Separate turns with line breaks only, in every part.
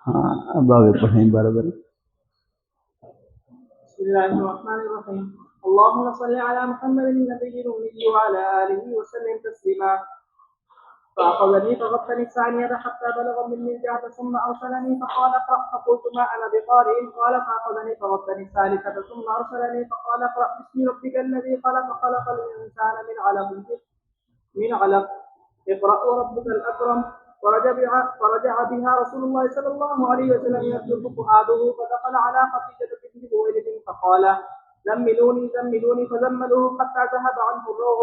ہاں اب آگے پڑھیں برابر.
بسم الله الرحمن الرحيم. اللهم صل على محمد النبي الأمي وعلى آله وسلم تسليما. فأخذني فغطني الثانية حتى بلغ مني الجهد ثم أرسلني فقال اقرأ فقلت ما أنا بقارئ. قال فأخذني فغطني الثالثة ثم أرسلني فقال اقرأ باسم ربك الذي خلق الإنسان من علق اقرأ وربك الأكرم. فرجع بها رسول الله صلى الله عليه وسلم يسلك فؤاده فدخل على خديجة بنت خويلد فقال زملوني فزملوه حتى ذهب عنه الروع.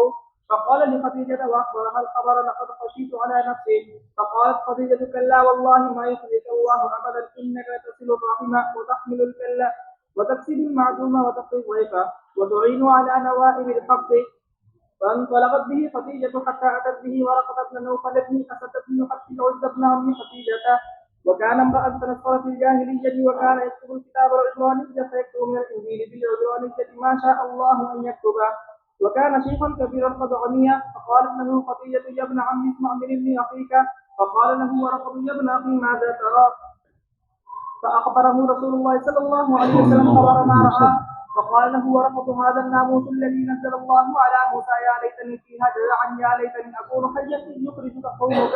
فقال لخديجة وأخبرها الخبر لقد خشيت على نفسي. فقالت خديجة كلا والله ما يخزيك الله أبدا إنك لتصل الرحم وتحمل الكلا وتكسب المعدوم وتقضي الضيف وتعين على نوائب الحق. فانطلقت به خديجة حتى أتت به ورقة بن نوفل بن أسد بن حتى عز بن عم خديجة وكان امرأ تنصر في الجاهلية وكان يكتب الكتاب العدوانية فيكتب من الإنجيل بالعدوانية ما شاء الله أن يكتب وكان شيخا كبيرا قد عمي. فقالت له خديجة يا ابن عم اسمع من ابن أخيك. فقال له ورقة يا ابن أخي ماذا ترى. فأخبره رسول الله صلى الله عليه وسلم خبر ما رأى. فقال له ورقة هذا الناموس الذي نزل الله على موسى يا ليتني فيها جزعا يا ليتني أكون حيا إذ يخرجك قومك.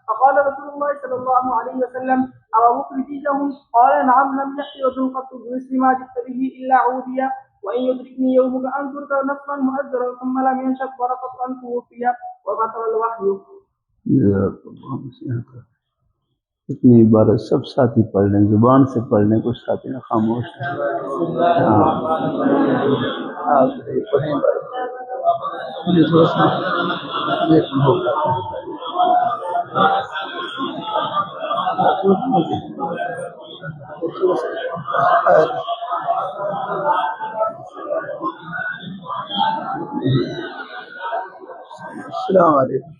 فقال رسول الله صلى الله عليه وسلم أو مخرجيهم. قال نعم لم يأتي رجل قط بمثل ما جئت به إلا عودي وإن يدركني يومك أنظرك نصرا مؤزرا ثم لم ينشب ورقة أن توفي وبطل الوحي.
اتنی عبارت سب ساتھی پڑھ لیں، زبان سے پڑھ لیں، کچھ ساتھی نہ خاموش پڑھیں. مجھے تھوڑا سا السلام علیکم.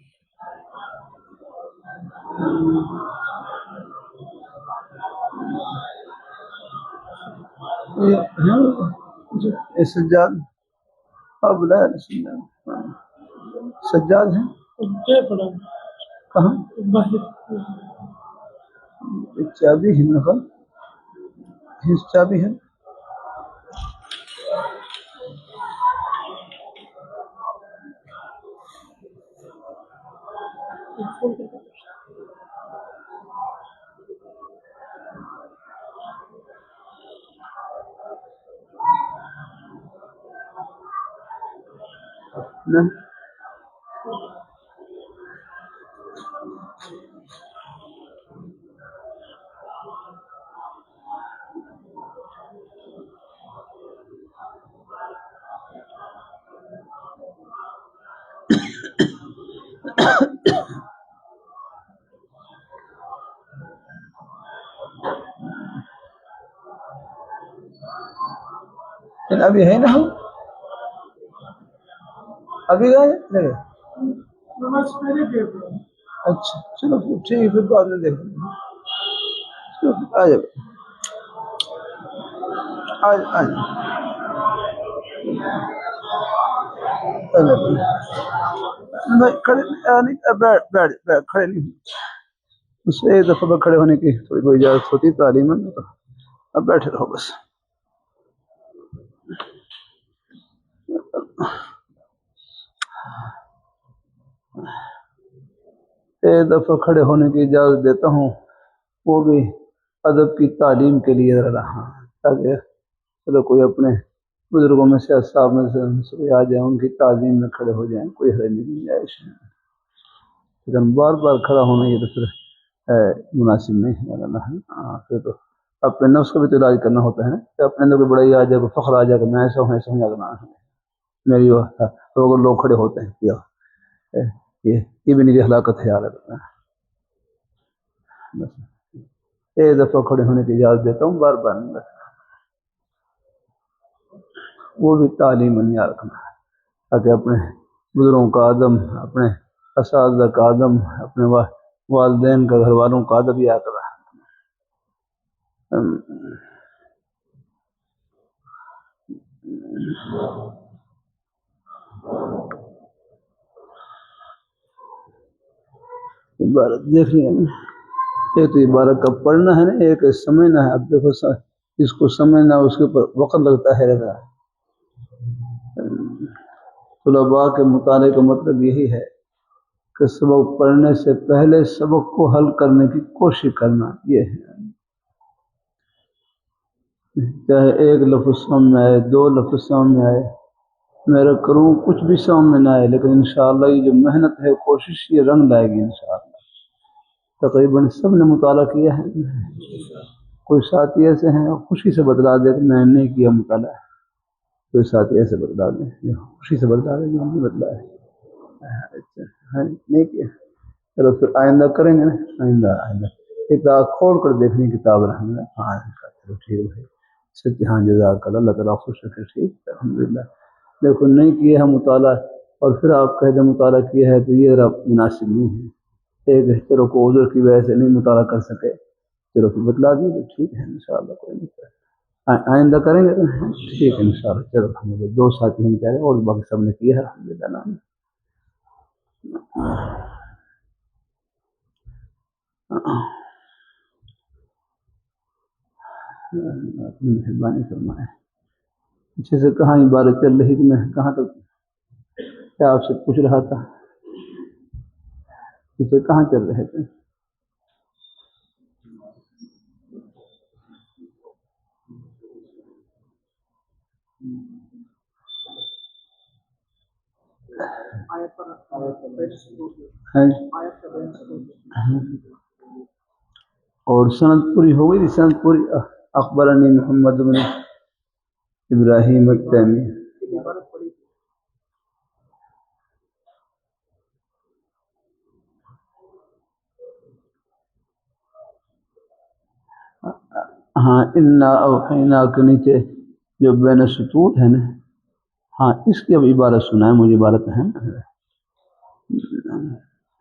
سجاد اب لا سجاد ہیں کہاں چابی ہے نفل چابی ہے. نہ ابھی ہے نا ابھی گئے. اچھا چلو ٹھیک ہے پھر بعد میں دیکھ لیں. آ جاؤ کھڑے نہیں اس سے ایک دفعہ کھڑے ہونے کی تھوڑی کوئی اجازت ہوتی تعلیم میں تو اب بیٹھے رہو بس. ایک دفعہ کھڑے ہونے کی اجازت دیتا ہوں، وہ بھی ادب کی تعلیم کے لیے رہا تاکہ چلو کوئی اپنے بزرگوں میں سے اصحاب میں سے آ جائیں، ان کی تعلیم میں کھڑے ہو جائیں، کوئی حرج نہیں جائز. لیکن بار بار کھڑا ہونا یہ تو پھر مناسب نہیں ہے. پھر تو اپنے نفس کا بھی تو علاج کرنا ہوتا ہے نا کہ اپنے اندر کوئی بڑائی آ جائے، کوئی فخر آ جائے کہ میں ایسا ہوں ایسا ہوں، اگر میری لوگ کھڑے ہوتے ہیں یہ بھی میری ہلاکت ہے. یار ایک دفعہ کھڑے ہونے کی اجازت دیتا ہوں، بار بار نہیں. وہ بھی تعلیم نہیں رکھنا تاکہ اپنے بزرگوں کا ادب، اپنے اساتذہ کا ادب، اپنے والدین کا، گھر والوں کا ادب یاد رہا. عبارت دیکھ لیا ایک تو عبارت کا پڑھنا ہے نا، ایک سمجھنا ہے. اب دیکھو اس کو سمجھنا اس کے اوپر وقت لگتا ہے. طلباء کے مطالعے کا مطلب یہی ہے کہ سبق پڑھنے سے پہلے سبق کو حل کرنے کی کوشش کرنا. یہ ہے چاہے ایک لفظ سمجھ میں آئے، دو لفظ سمجھ میں آئے، میرا کروں کچھ بھی سمجھ میں نہ آئے، لیکن انشاءاللہ یہ جو محنت ہے، کوشش یہ رنگ لائے گی انشاءاللہ. تقریباً سب نے مطالعہ کیا ہے. کوئی ساتھی ایسے ہیں خوشی سے بتلا دے کہ میں نے نہیں کیا مطالعہ، کوئی ساتھی ایسے بتلا دیں خوشی سے بتلا دیں کہ نہیں بتلا ہے. اچھا نہیں کیا، چلو پھر آئندہ کریں گے نا. آئندہ کتاب کھول کر دیکھنی کتاب رحمہ. ہاں چلو ٹھیک ہے سچ. ہاں جزاک اللہ تعالیٰ خوش رکھے. ٹھیک الحمدللہ. دیکھو نہیں کیا ہے مطالعہ اور پھر آپ کہہ دیں مطالعہ کیا ہے تو یہ ذرا مناسب نہیں ہے. ایک چلو کو عذر کی وجہ سے نہیں مطالعہ کر سکے، چلو پھر بتلا دیجیے. ٹھیک ہے انشاءاللہ کوئی نہیں، آئندہ کریں گے. ٹھیک ہے انشاءاللہ. چلو الحمدللہ. دو ساتھی ہم کہہ رہے ہیں اور باقی سب نے کیا ہے الحمدللہ. نام اپنی مہربانی فرمائے. اچھے سے کہاں عبارت چل رہی تھی، میں کہاں تک کیا آپ سے پوچھ رہا تھا، پیچھے کہاں چل رہے تھے؟ اور سند پوری ہو گئی. سند پوری. اخبرنی محمد بن ابراہیم التیمی. ہاں انا اوحینا کے نیچے جو بین سطور ہے نا، ہاں اس کی اب عبارت سنائیں مجھے. عبارت ہے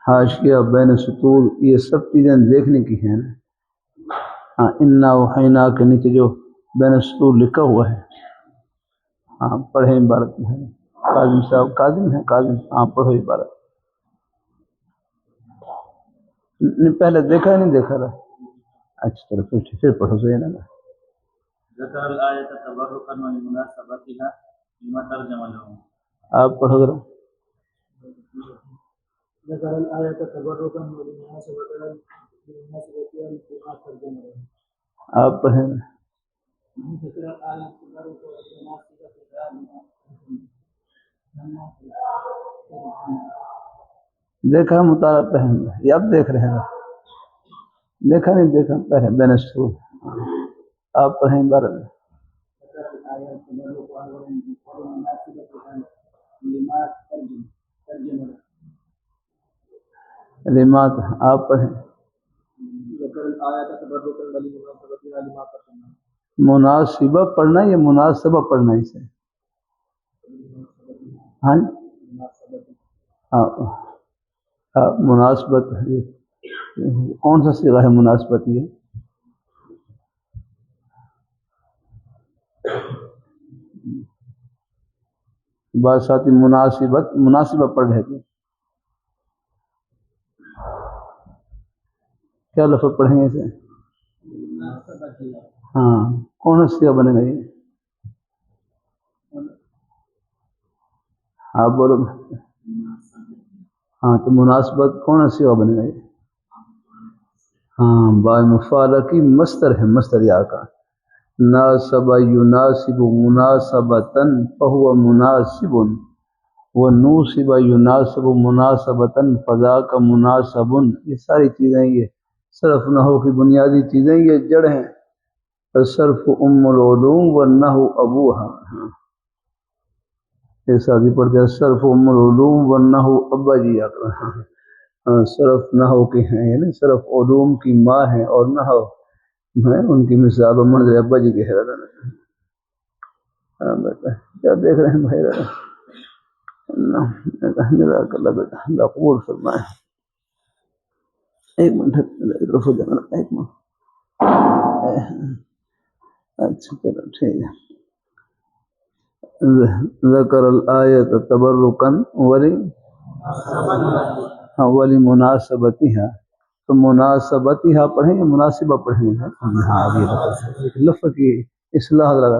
حاشیہ بین سطور، یہ سب چیزیں دیکھنے کی ہیں نا. ہاں انا اوحینا کے نیچے جو بین سطور لکھا ہوا ہے، ہاں پڑھیں عبارت ہے. کاظم صاحب کاظم ہے، کاظم. ہاں پڑھو عبارت. پہلے دیکھا نہیں دیکھا رہا. اچھا چلو پھر پڑھو. صحیح ہے نا.
ذکر الآیت تبرکا ولمناسبتها لما ترجم له.
آپ پڑھو ذرا.
ذكر الآية تبركا ولمناسبتها لما ترجم له.
آپ پڑھیں.
ذكر الآية تبركا ولمناسبتها
دیکھا مطالعہ پہن یہ اب دیکھ رہے ہیں. دیکھا نہیں دیکھا پہلے بین سطور. آپ پڑھیں عبارت.
ذكر الآية تبركا ولمناسبتها لما ترجم له.
کلمات آپ پڑھیں.
ذكر الآية تبركا ولمناسبتها لما ترجم له.
مناسبہ پڑھنا یا مناسبہ پڑھنا اسے؟ ہاں ہاں مناسبت. کون سا صیغہ ہے مناسبت؟ یہ بعض ساتھی مناسبہ پڑھ رہے تھے. کیا لفظ پڑھیں گے اسے؟ ہاں کون سا صیغہ بنے گا یہ؟ آپ بولو. ہاں تو مناسبت کون سی صیغہ بنے گا یہ؟ ہاں با مفعلہ کی مصدر ہے. مصدر یا کا ناسب یناسب مناسبتاً فہو مناسب ونوصب یناسب مناسبتاً فذاک مناسب. یہ ساری چیزیں یہ صرف نحو کی بنیادی چیزیں یہ جڑ ہیں. الصرف ام العلوم والنحو ابوہا. ایک ساتھی پڑھتے ہیں صرف ام العلوم والنحو ابا جی. صرف نحو کے ہیں یعنی صرف علوم کی ماں ہیں اور نحو ہیں ان کی مثال و منظر ابا جی کے حیران. کیا دیکھ رہے ہیں بھائی؟ جزاک اللہ بیٹا، اللہ قبول فرمائے. ایک منٹ طرف ہو جانا. ایک منٹ. اچھا چلو ٹھیک ہے. ذکر الآیت تبرکا ولی مناسبتها. تو مناسبتها پڑھیں یا مناسبہ پڑھیں گے؟ ہاں ابھی لفظ ہے، ایک لفظ کی اصلاح لگا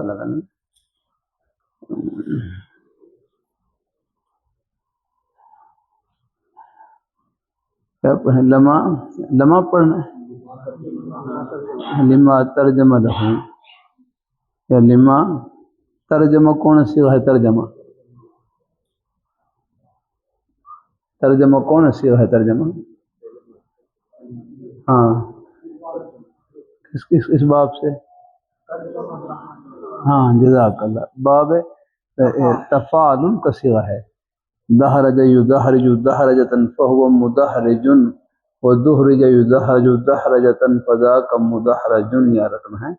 کیا پڑھیں؟ لما پڑھنا ہے، لما ترجمہ لہو، یا لما ترجمہ کون صیغہ ہے؟ ترجمہ کون صیغہ ہے؟ ترجمہ ہاں اس باب سے، ہاں جزاک اللہ، باب تفاعل کا صیغہ ہے، دحرج یدحرج دحرجۃ فهو مدحرج ودحرج یدحرج دحرجۃ فذاک مدحرج، یا رقم ہے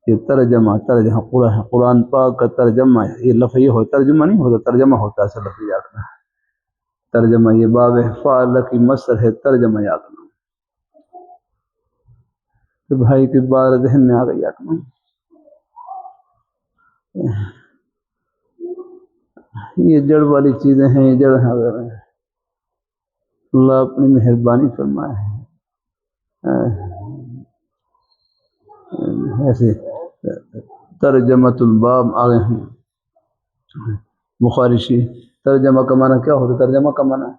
یہ ترجمہ قرآن پاک کا ترجمہ ہے، یہ لفظ یہ ہو ترجمہ نہیں ہوتا، ترجمہ ہوتا ہے اصل لفظ یاد رکھنا، ترجمہ یہ باب فعل کی مصدر ہے، ترجمہ یاد رکھنا، تو بھائی کی بات ذہن میں آ گئی یاد رکھنا، یہ جڑ والی چیزیں ہیں، یہ جڑ ہے، اللہ اپنی مہربانی فرمائے، ایسے ترجمۃ الباب آگے ہیں بخاری شریف، ترجمہ کا معنی کیا ہوتا ہے؟ ترجمہ کا معنی،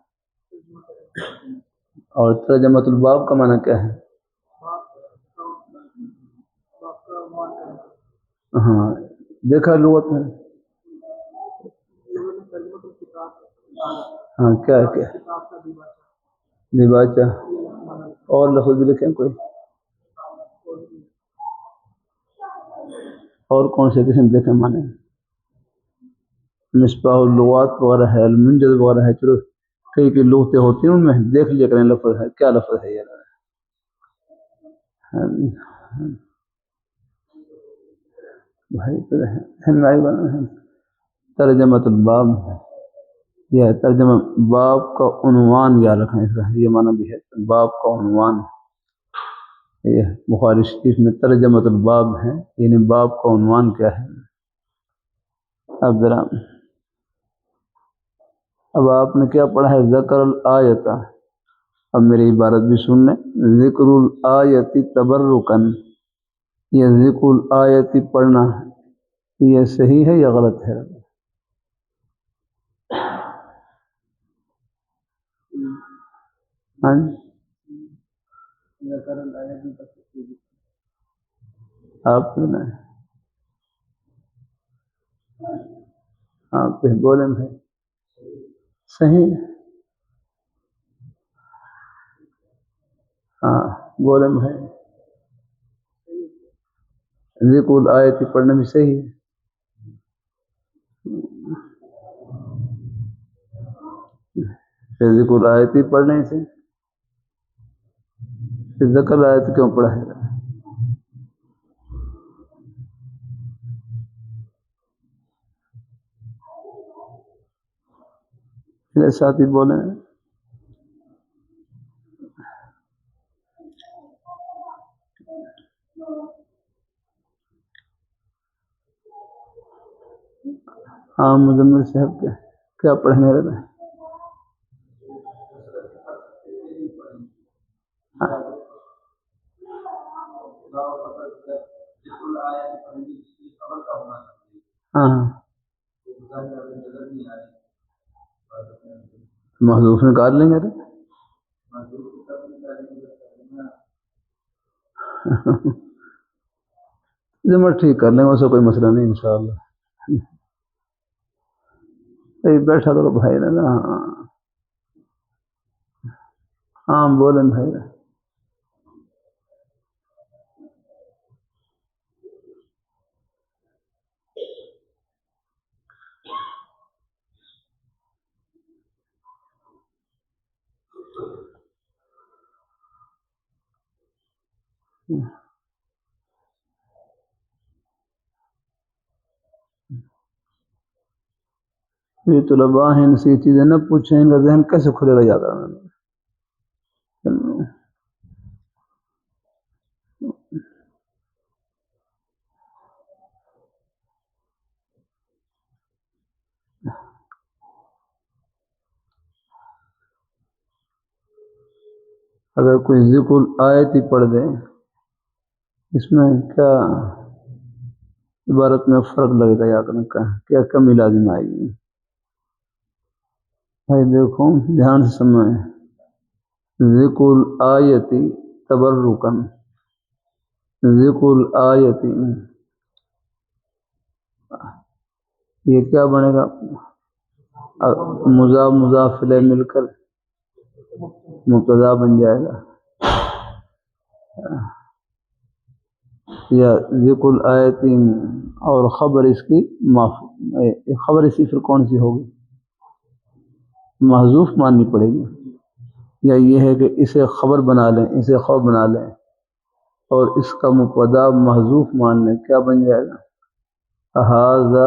اور ترجمۃ الباب کا معنی کیا ہے؟ ہاں دیکھا لغت میں، ہاں کیا دیباچہ، اور لفظ بھی لکھیں کوئی، اور کون سے قسم دیکھیں معنی، مصباح اللغات وغیرہ ہے، المنجد وغیرہ ہے، چلو کئی لغتیں ہوتی ہیں ان میں دیکھ لیا کریں لفظ ہے کیا لفظ ہے یہ، بھائی ترجمۃ الباب، یہ ترجمہ باب کا عنوان یا رکھیں، اس کا یہ معنی بھی ہے باب کا عنوان، یہ بخاری شریف میں ترجمۃ الباب ہے، یعنی باب کا عنوان کیا ہے۔ اب ذرا اب آپ نے کیا پڑھا ہے؟ ذکر الآیت، اب میری عبارت بھی سن لیں، ذکر الآیت تبرکن، یہ ذکر الآیت پڑھنا یہ صحیح ہے یا غلط ہے؟ ہاں آپ ہاں پھر بولیں بھائی صحیح، ہاں بولیں بھائی ذکر الآیت پڑھنا بھی صحیح ہے، پھر ذکر الآیت پڑھنے سے پھر ذکر الآیت کیوں پڑھا ہے؟ میرے ساتھی بولیں، ہاں مزمل صاحب کیا پڑھنے رہے ہیں؟ ہاں محذوف نکال لیں گے، جمع ٹھیک کر لیں گے، اسے کوئی مسئلہ نہیں انشاءاللہ، بیٹھا کرو بھائی نا، ہاں بولیں بھائی، یہ طلباء ہیں، ان سے یہ چیزیں نہ پوچھیں، ان کا ذہن کیسے کھلے گا زیادہ؟ اگر کوئی ذکر آیت ہی پڑھ دے اس میں کیا عبارت میں فرق لگے گا یا کیا کمی لازم آئے گی؟ بھائی دیکھو دھیان سے سمجھیں، ذکر آیتی تبرکن، ذکر آیتی یہ کیا بنے گا؟ مضاف مضاف الیہ مل کر مبتدا بن جائے گا، یا ذکر آیتی اور خبر اس کی خبر اسی پھر کون سی ہوگی؟ محذوف ماننی پڑے گی، یا یہ ہے کہ اسے خبر بنا لیں، اسے خبر بنا لیں اور اس کا مبتدا محذوف مان لیں، کیا بن جائے گا؟ ھذا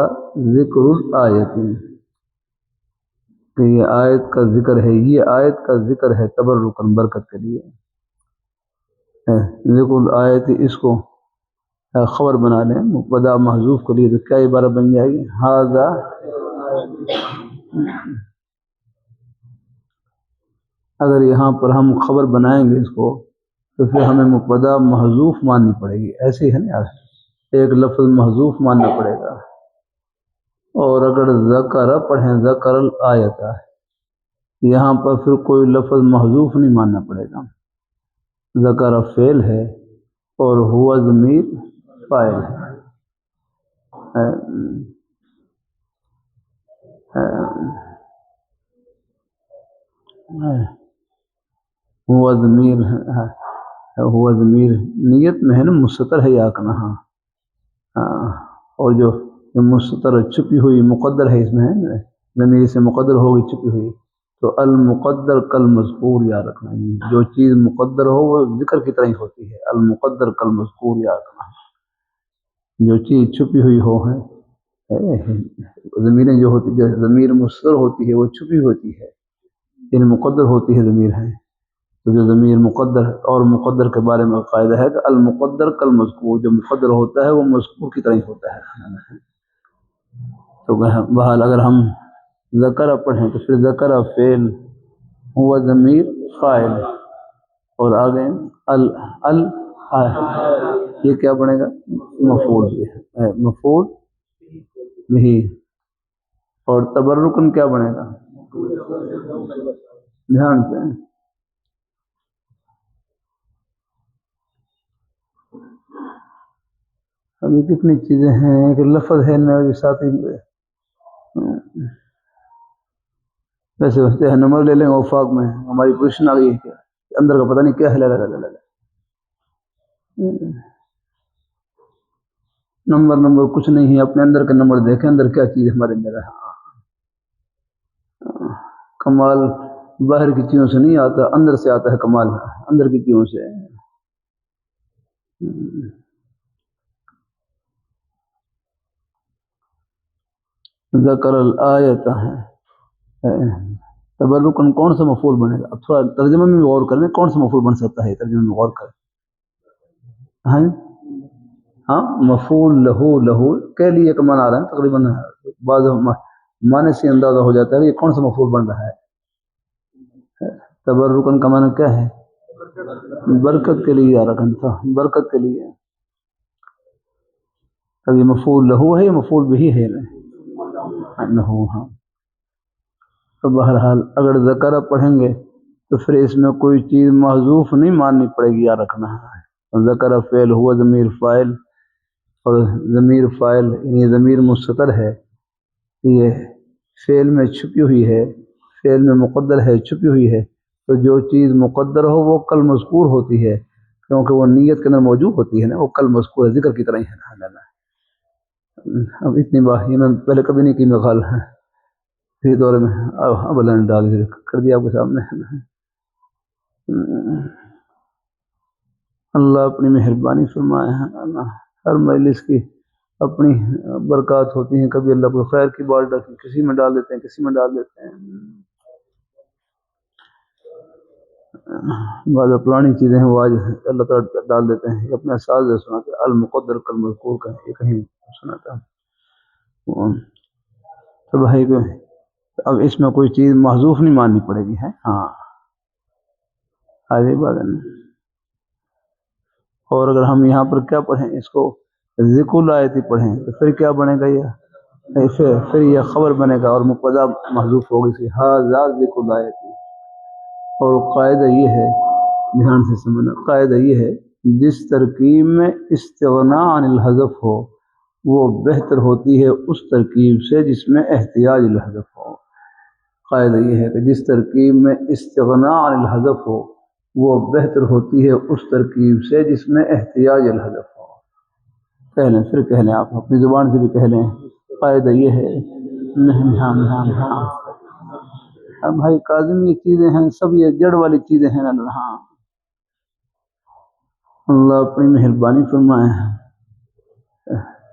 ذکر الآیت، کہ یہ آیت کا ذکر ہے، یہ آیت کا ذکر ہے تبرکن برکت کے لیے۔ ذکر الآیت اس کو خبر بنا لیں مبتدا محذوف کے لیے، تو کیا عبارت بن جائے گی؟ ھذا، اگر یہاں پر ہم خبر بنائیں گے اس کو تو پھر ہمیں مبتدا محذوف ماننی پڑے گی، ایسے ہی ہے نا، ایک لفظ محذوف ماننا پڑے گا۔ اور اگر ذکر پڑھیں ذکر الآیت، یہاں پر پھر کوئی لفظ محذوف نہیں ماننا پڑے گا، ذکر فعل ہے اور ہوا ضمیر فاعل ہے، ہوا ضمیر ہے، ہوا ضمیر نیت میں ہے نا مستتر ہے یا کنا، ہاں، اور جو مستتر چھپی ہوئی مقدر ہے، اس میں ہے ضمیر سے مقدر ہوگی چھپی ہوئی، تو المقدر کل مذکور یاد رکھنا، جو چیز مقدر ہو وہ ذکر کی طرح ہی ہوتی ہے، المقدر کل مذکور یاد رکھنا، جو چیز چھپی ہوئی ہو ہے، ضمیریں جو ہوتی جو ضمیر مستتر ہوتی ہے وہ چھپی ہوتی ہے، یعنی مقدر ہوتی ہے ضمیر ہے، تو جو ضمیر مقدر اور مقدر کے بارے میں قاعدہ ہے کہ المقدر کل مذکور، جو مقدر ہوتا ہے وہ مذکور کی طرح ہی ہوتا ہے۔ تو بہرحال اگر ہم ذکر پڑھیں تو پھر ذکر فعل، ہوا ضمیر فاعل، اور آگے ال یہ کیا بنے گا؟ مفعول بھی، مفعول بھی، اور تبرکن کیا بنے گا؟ دھیان سے، ابھی کتنی چیزیں ہیں کہ لفظ ہے نہ ساتھی، ویسے ہوتے ہیں نمبر لے لیں وفاق میں، ہماری پوزیشن آ گئی ہے اندر کا پتہ نہیں کیا ہے، نمبر کچھ نہیں ہے، اپنے اندر کا نمبر دیکھیں اندر کیا چیز ہمارے اندر ہے۔ کمال باہر کی چیزوں سے نہیں آتا، اندر سے آتا ہے کمال، اندر کی چیزوں سے۔ ذکر الآیت ہے، تبرکن کون سا مفعول بنے گا؟ اب تھوڑا ترجمے میں غور کریں، کون سا مفعول بن سکتا ہے؟ ترجمے میں غور کریں، ہاں، مفعول لہو کے لیے کا معنی آ رہا ہے تقریباً، بعض معنی سے اندازہ ہو جاتا ہے کہ یہ کون سا مفعول بن رہا ہے۔ تبرکن کا معنی کیا ہے؟ برکت کے لیے، رکھن تھا برکت کے لیے، اب یہ مفعول لہو ہے یا مفعول بھی ہے؟ لہو، ہاں۔ تو بہرحال اگر ذکر پڑھیں گے تو پھر اس میں کوئی چیز محذوف نہیں ماننی پڑے گی، یا رکھنا ہے۔ ذکر فعل، ہوا ضمیر فاعل، اور ضمیر فاعل یعنی ضمیر مستتر ہے، یہ فعل میں چھپی ہوئی ہے، فعل میں مقدر ہے، چھپی ہوئی ہے، تو جو چیز مقدر ہو وہ کل مذکور ہوتی ہے، کیونکہ وہ نیت کے اندر موجود ہوتی ہے نا، وہ کل مذکور ہے، ذکر کی طرح ہی ہے۔ اب اتنی بات یہ میں پہلے کبھی نہیں کی، مغال اسی دور میں اب اللہ نے ڈال کر دیا آپ کے سامنے۔ اللہ اپنی مہربانی فرمائے ہیں، ہر مجلس کی اپنی برکات ہوتی ہیں، کبھی اللہ کو خیر کی بات کسی میں ڈال دیتے ہیں، کسی میں ڈال دیتے ہیں، بعض پرانی چیزیں ہیں وہ آج اللہ تعالیٰ ڈال دیتے ہیں۔ اپنے ساز سناتے المقدر کل مذکور کا یہ کہیں سناتا تو بھائی کو اب اس میں کوئی چیز محذوف نہیں ماننی پڑے گی ہے، ہاں، آگے بات ہے نا. اور اگر ہم یہاں پر کیا پڑھیں اس کو ذکر الآیت پڑھیں تو پھر کیا بنے گا یہ پھر یہ خبر بنے گا اور مبتدا محذوف ہوگی سی ھذا ذکر الآیت. اور قاعدہ یہ ہے دھیان سے سمجھنا قاعدہ یہ ہے جس ترکیب میں استغناء عن الحذف ہو وہ بہتر ہوتی ہے اس ترکیب سے جس میں احتیاج الحذف ہو. قاعدہ یہ ہے کہ جس ترکیب میں استغناء عن الحذف ہو وہ بہتر ہوتی ہے اس ترکیب سے جس میں احتیاج الحذف ہو. کہہ لیں پھر کہہ لیں آپ اپنی زبان سے بھی کہہ لیں. قاعدہ یہ ہے نہیں ہاں اب بھائی کاظم یہ چیزیں ہیں سب یہ جڑ والی چیزیں ہیں. ہاں اللہ اپنی مہربانی فرمائے.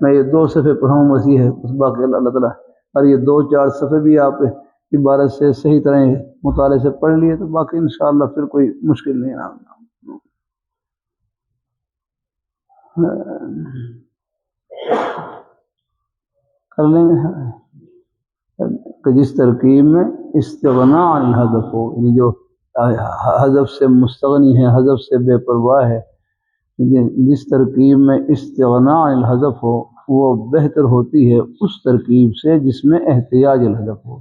میں یہ 2 صفحے پڑھاؤں بس یہ ہے اس باقی اللہ تعالیٰ اور یہ 2-4 صفحے بھی آپ عبارت سے صحیح طرح مطالعے سے پڑھ لیے تو باقی انشاءاللہ پھر کوئی مشکل نہیں ہے. کر لیں گے کہ جس ترکیب میں استغناء عن الحذف ہو یعنی جو حذف سے مستغنی ہے حذف سے بے پرواہ ہے جس ترکیب میں استغناء عن الحذف ہو وہ بہتر ہوتی ہے اس ترکیب سے جس میں احتیاج الحذف ہو.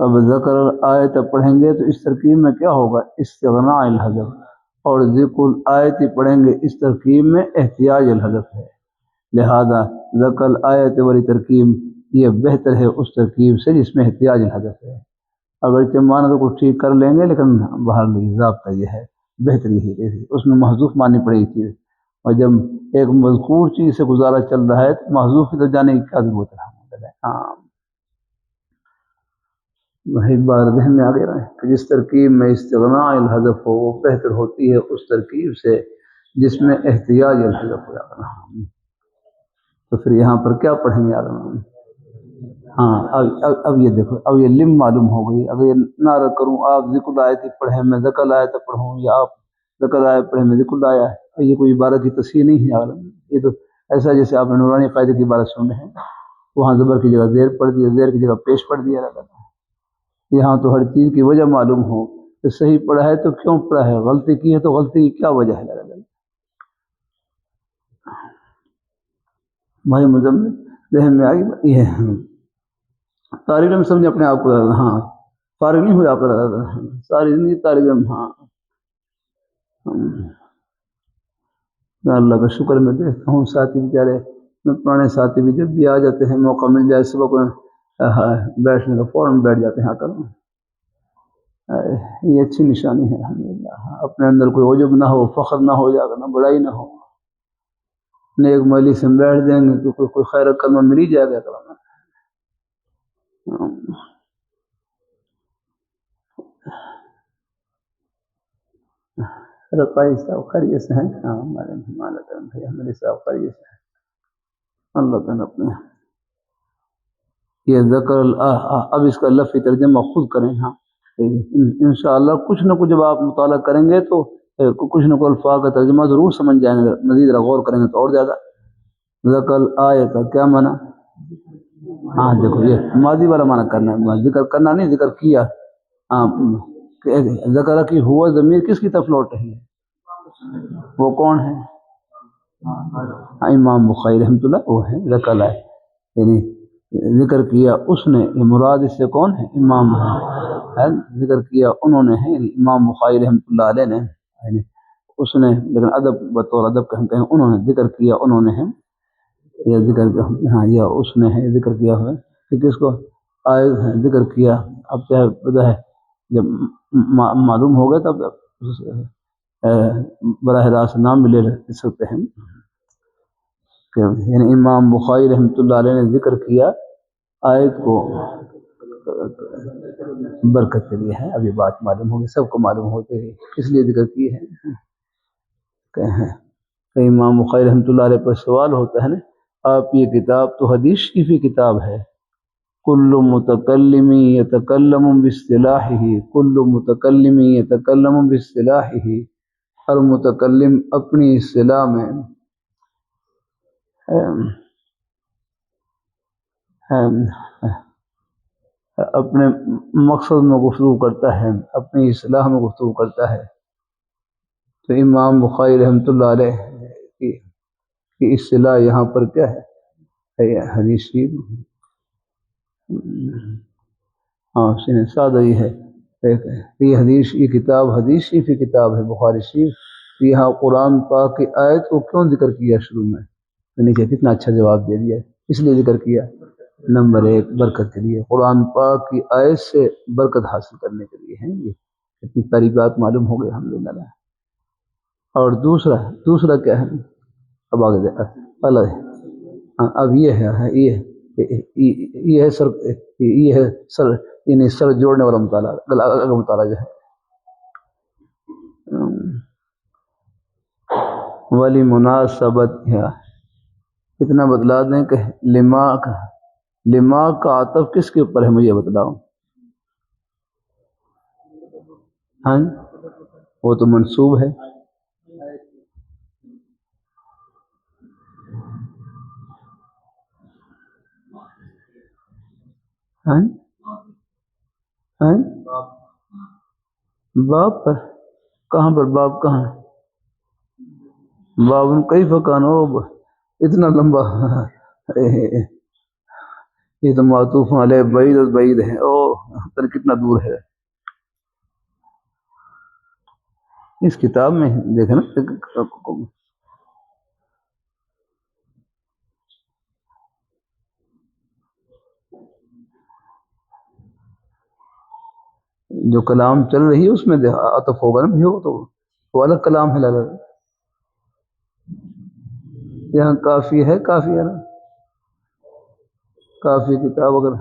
اب ذکر آیت پڑھیں گے تو اس ترکیب میں کیا ہوگا استغناء عن الحذف اور ذکر آیت پڑھیں گے اس ترکیب میں احتیاج الحذف ہے. لہذا ذکر آیت والی ترکیب یہ بہتر ہے اس ترکیب سے جس میں احتیاج الحذف ہے. اگرچہ معنی تو کچھ ٹھیک کر لیں گے لیکن باہر ضابطہ یہ ہے بہتری ہی اس میں محذوف ماننی پڑے گی چیز. اور جب ایک مذکور چیز سے گزارا چل رہا ہے تو محذوف کی تو جانے کی کیا ضرورت ہے. ہاں وہی بات ذہن میں آگے رہے کہ جس ترکیب میں استغناء الحذف ہو وہ بہتر ہوتی ہے اس ترکیب سے جس میں احتیاج الحذف ہو جاتا. تو پھر یہاں پر کیا پڑھیں گے آدم. ہاں اب یہ دیکھو اب یہ لم معلوم ہو گئی. اگر یہ نہ کروں آپ ذکر آیت پڑھیں میں ذکر آیت پڑھوں یا آپ ذکر آیت پڑھیں میں ذکر آیا ہے یہ کوئی عبارت کی تصحیح نہیں ہے عالم. یہ تو ایسا جیسے آپ نے نورانی قاعدے کی عبارت سن رہے ہیں وہاں زبر کی جگہ زیر پڑھ دیا زیر کی جگہ پیش پڑھ دیا رہتا ہے. یہاں تو ہر چیز کی وجہ معلوم ہو کہ صحیح پڑھا ہے تو کیوں پڑھا ہے غلطی کی ہے تو غلطی کی کیا وجہ ہے. بھائی مزمل ذہن میں آگے یہ طالب علم سمجھے اپنے آپ کو. ہاں فارغ نہیں ہوا آپ ساری زندگی طالب علم. ہاں اللہ کا شکر میں دیکھتا ہوں ساتھی بیچارے پرانے ساتھی بھی جب بھی آ جاتے ہیں موقع مل جائے صبح کو بیٹھنے کا فوراً بیٹھ جاتے ہیں. آ کر یہ اچھی نشانی ہے الحمدللہ. اپنے اندر کوئی عجب نہ ہو فخر نہ ہو جائے گا نہ بڑائی نہ ہو نیک مجلس سے بیٹھ دیں گے تو کوئی خیر کرنا مل ہی جائے گا. رقائی صاحب خیریت سے ہیں. ہاں ہمارے ہمارے صاحب خیریت سے ہیں. اللہ تعالیٰ اپنے یہ ذکر اب اس کا لفظی ترجمہ خود کریں. ہاں انشاءاللہ کچھ نہ کچھ جب آپ مطالعہ کریں گے تو کچھ نہ کچھ الفاظ کا ترجمہ ضرور سمجھ جائیں گے. مزید غور کریں گے تو اور زیادہ. ذکر آئے کا کیا معنی. ہاں دیکھو یہ ماضی والا معنی کرنا ہے ذکر کرنا نہیں ذکر کیا. ہاں ذکر کی ہوا ضمیر کس کی طرف لوٹ رہی ہے وہ کون ہے امام بخاری رحمۃ اللہ وہ ہے ذکر آئے یعنی ذکر کیا اس نے مراد اس سے کون ہے امام ہے ذکر کیا انہوں نے ہے یعنی امام بخاری رحمۃ اللہ علیہ نے یعنی اس نے لیکن ادب بطور ادب کہیں انہوں نے ذکر کیا انہوں نے ہے یا ذکر ہاں یا اس نے ہے ذکر کیا ہوا کہ کس کو آئے ذکر کیا. اب چاہے پتہ ہے جب معلوم ہو گئے تب براہ راست نام بھی لے سکتے ہیں کہ یعنی امام بخاری رحمۃ اللہ علیہ نے ذکر کیا آیت کو برکت کے لیے ہے. ابھی بات معلوم ہوگی سب کو معلوم ہوتے ہیں کس لیے ذکر کی ہے. کہ امام بخاری رحمۃ اللہ علیہ پر سوال ہوتا ہے نا آپ یہ کتاب تو حدیث کی بھی کتاب ہے. کل متکلم یتکلم باصطلاحہ کل متکلم یتکلم باصطلاحہ ہر متکلم اپنی اصطلاح میں اپنے مقصد میں گفتگو کرتا ہے اپنی اصطلاح میں گفتگو کرتا ہے. تو امام بخاری رحمۃ اللہ علیہ کی اصطلاح یہاں پر کیا ہے حدیث شریف. ہاں سادہ یہ ہے یہ حدیث یہ کتاب حدیث شریف کی کتاب ہے بخاری شریف. یہاں قرآن پاک کی آیت کو کیوں ذکر کیا شروع میں؟ نیچے کتنا اچھا جواب دے دیا. اس لیے ذکر کیا نمبر 1 برکت کے لیے، قرآن پاک کی آیت سے برکت حاصل کرنے کے لیے ہیں. یہ اتنی ساری بات معلوم ہو گئی الحمدللہ. اور دوسرا کیا ہے؟ اب آگے اللہ اب یہ ہے سر یعنی سر جوڑنے والا مطالعہ مطالعہ جو ہے ولی مناسبت ہے. اتنا بتلا دیں کہ لما کا عطف کس کے اوپر ہے مجھے بتلاؤ. ہاں وہ تو منصوب ہے. ہاں باب پر کہاں پر؟ باب کہاں؟ باب کئی فکان ہو اتنا لمبا یہ تو معطوف علیہ بعید ہے. او کتنا دور ہے اس کتاب میں دیکھیں نا. جو کلام چل رہی ہے اس میں عطف ہوگا نا. بھی ہو تو وہ الگ کلام ہے. لگا یہاں کافی ہے نا کافی کتاب اگر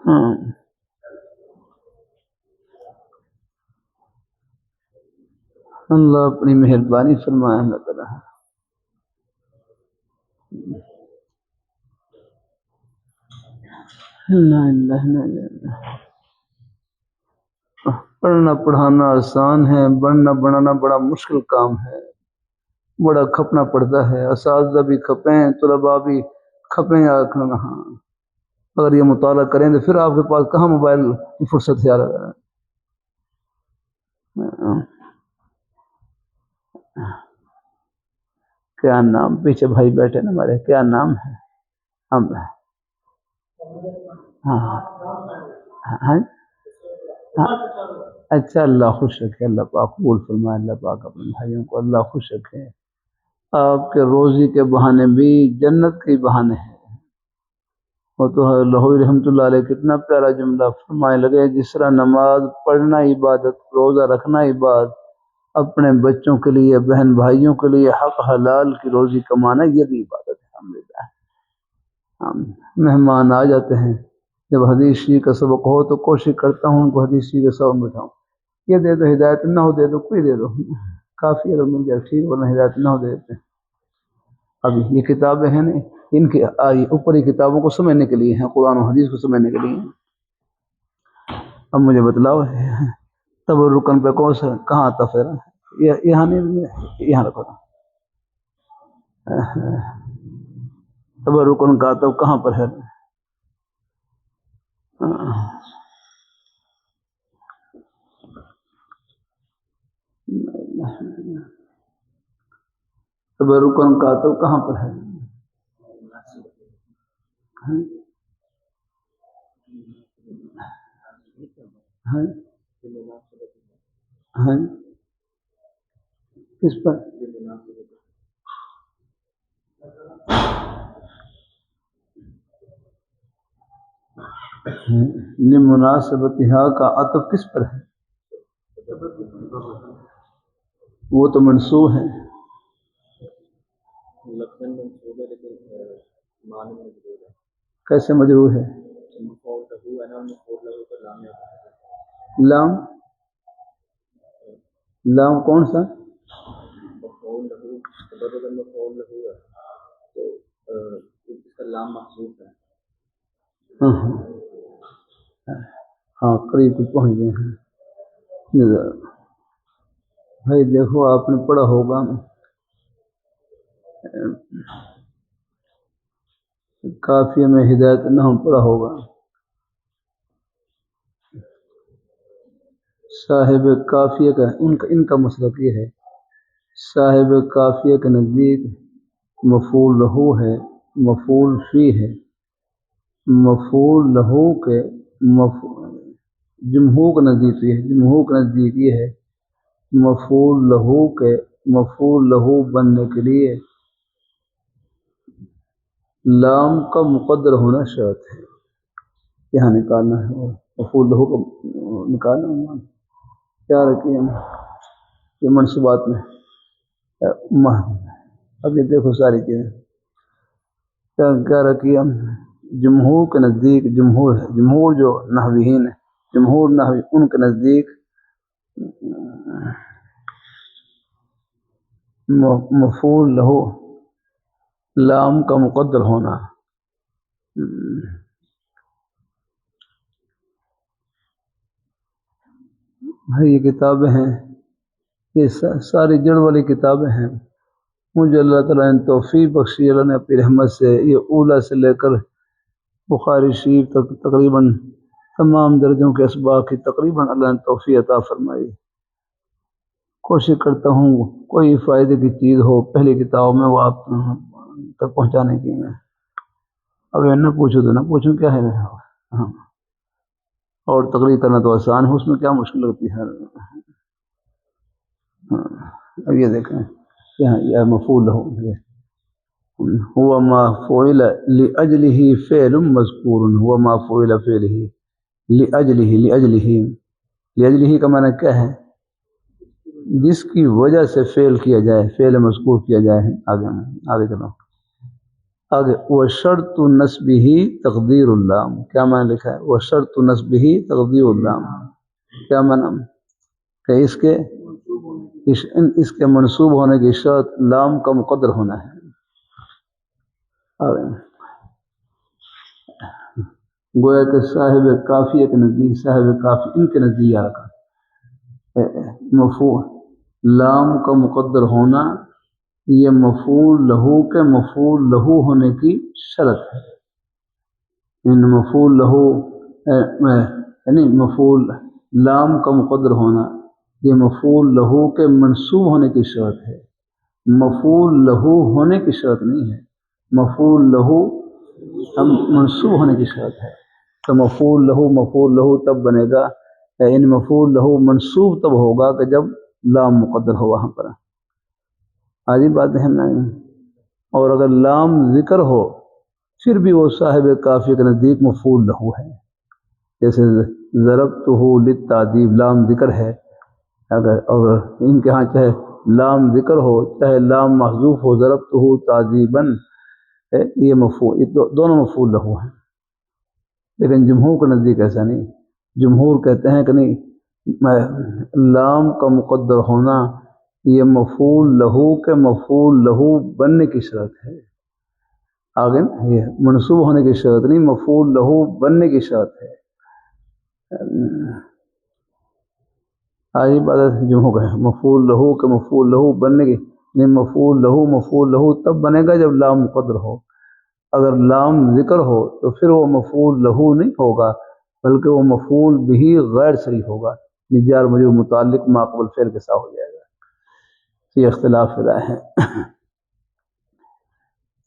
ہاں اللہ اپنی مہربانی فرمائے. اللہ تعالیٰ پڑھنا پڑھانا آسان ہے، بڑھنا بڑھانا بڑا مشکل کام ہے. بڑا کھپنا پڑتا ہے. اساتذہ بھی کھپیں، طلباء بھی کھپیں. اگر یہ مطالعہ کریں تو پھر آپ کے پاس کہاں موبائل کی فرصت ہے. کیا نام پیچھے بھائی بیٹھے نا ہمارے، کیا نام ہے؟ ہم ہاں اچھا اللہ خوش رکھے. اللہ پاک قبول فرمائے. اللہ پاک اپنے بھائیوں کو اللہ خوش رکھے. آپ کے روزی کے بہانے بھی جنت کے بہانے ہیں. وہ تو لہوی رحمۃ اللہ علیہ کتنا پیارا جملہ فرمائے لگے. جس طرح نماز پڑھنا عبادت، روزہ رکھنا عبادت، اپنے بچوں کے لیے بہن بھائیوں کے لیے حق حلال کی روزی کمانا یہ بھی عبادت ہے. الحمدللہ مہمان آ جاتے ہیں، جب حدیث شریف کا سبق ہو تو کوشش کرتا ہوں ان کو حدیث شریف کا سبق بٹھاؤں. یہ دے دو ہدایت نہ ہو دے دو کوئی دے دو کافی. اگر مل جائے ٹھیک، ورنہ ہدایت نہ ہو دے دیتے. اب یہ کتابیں ہیں نا ان کے اوپری کتابوں کو سمجھنے کے لیے ہیں، قرآن و حدیث کو سمجھنے کے لیے. اب مجھے بتلاؤ تبرکن پہ کون سا کہاں آتا پھر؟ یہاں نہیں، یہاں رکھو. تبرکن کا تو کہاں پر ہے؟ تبرکن کا تو کہاں پر ہے؟ کس پر؟ مناسبتها کا عطف کس پر ہے؟ وہ تو منصوب ہے. کیسے مجرور ہے؟ لام کون سا؟ ہاں قریب کچھ پہنچ گئے ہیں. بھائی دیکھو آپ نے پڑھا ہوگا کافی میں ہدایت نہ پڑھا ہوگا. صاحب کافیہ کا ان کا مسلک یہ ہے، صاحب کافیہ کے نزدیک مفعول لہو ہے، مفعول فی ہے، مفعول لہو کے جمہور کا نزدیک یہ ہے، جمہور کا نزدیک یہ ہے مفعول لہو کے مفعول لہو بننے کے لیے لام کا مقدر ہونا شرط ہے۔ یہاں نکالنا ہے مفعول لہو کو نکالنا ہے، کیا رکھیے یہ منصوبات میں اب یہ دیکھو ساری چیزیں کیا رکھیے ہم جمہور کے نزدیک، جمہور ہے، جمہور جو نحویین ہے، جمہور نحوی ان کے نزدیک مفعول لہو لام کا مقدر ہونا یہ کتابیں ہیں، یہ ساری جڑ والی کتابیں ہیں، مجھے اللہ تعالیٰ نے توفیق بخشی، اللہ نے اپنی رحمت سے یہ اولا سے لے کر بخاری شریف تک تقریباً تمام درجوں کے اسباق کی تقریباً اللہ نے توفیق عطا فرمائی۔ کوشش کرتا ہوں کوئی فائدے کی چیز ہو پہلی کتابوں میں وہ آپ تک پہنچانے کی ہے۔ اب نہ پوچھو تو نہ پوچھوں، کیا ہے ہاں، اور تقریر کرنا تو آسان ہے، اس میں کیا مشکل ہوتی ہے۔ اب یہ دیکھیں یہ مفعول لہو ہوا ما فعل لأجلہ فعل مذکور، ہوا ما فعل فعلہ لأجلہ کا معنی کیا ہے؟ جس کی وجہ سے فعل کیا جائے، فعل مذکور کیا جائے۔ آگے چلو آگے، وشرط نصبہ تقدیر اللام، کیا معنی لکھا ہے؟ وشرط نصبہ تقدیر اللام، کیا معنی کہ اس کے منصوب ہونے کی شرط لام کا مقدر ہونا ہے۔ گویا کہ صاحب کافیہ کے نزدیک، صاحب کافی ان کے نزدیک مفعول لام کا مقدر ہونا یہ مفعول لہو کے مفعول لہو ہونے کی شرط ہے۔ ان مفعول لہو یعنی مفعول لام کا مقدر ہونا یہ مفعول لہو کے منصوب ہونے کی شرط ہے، مفعول لہو ہونے کی شرط نہیں ہے، مفعول لہو منصوب ہونے کی شرط ہے۔ تو مفعول لہو تب بنے گا، یعنی مفعول لہو منصوب تب ہوگا کہ جب لام مقدر ہو وہاں پر۔ آج بات ہے نا، اور اگر لام ذکر ہو پھر بھی وہ صاحب کافی کے نزدیک مفعول لہو ہے۔ جیسے ضربتہ للتعذیب، لام ذکر ہے، اگر ان کے ہاں چاہے لام ذکر ہو چاہے لام محذوف ہو، ضربتہ تعذیباً، یہ مفعول، دونوں مفعول لہو ہیں۔ لیکن جمہور کے نزدیک ایسا نہیں، جمہور کہتے ہیں کہ نہیں، لام کا مقدر ہونا یہ مفعول لہو کے مفعول لہو بننے کی شرط ہے۔ آگے یہ منصوب ہونے کی شرط نہیں، مفعول لہو بننے کی شرط ہے۔ آج بات جمہور کا ہے، مفعول لہو کے مفعول لہو بننے کی نہیں، مفعول لہو تب بنے گا جب لام مقدر ہو۔ اگر لام ذکر ہو تو پھر وہ مفعول لہو نہیں ہوگا بلکہ وہ مفعول بھی غیر صریح ہوگا، جار مجرور متعلق ما قبل فعل کے ساتھ ہو جائے گا۔ یہ اختلاف رائے ہے،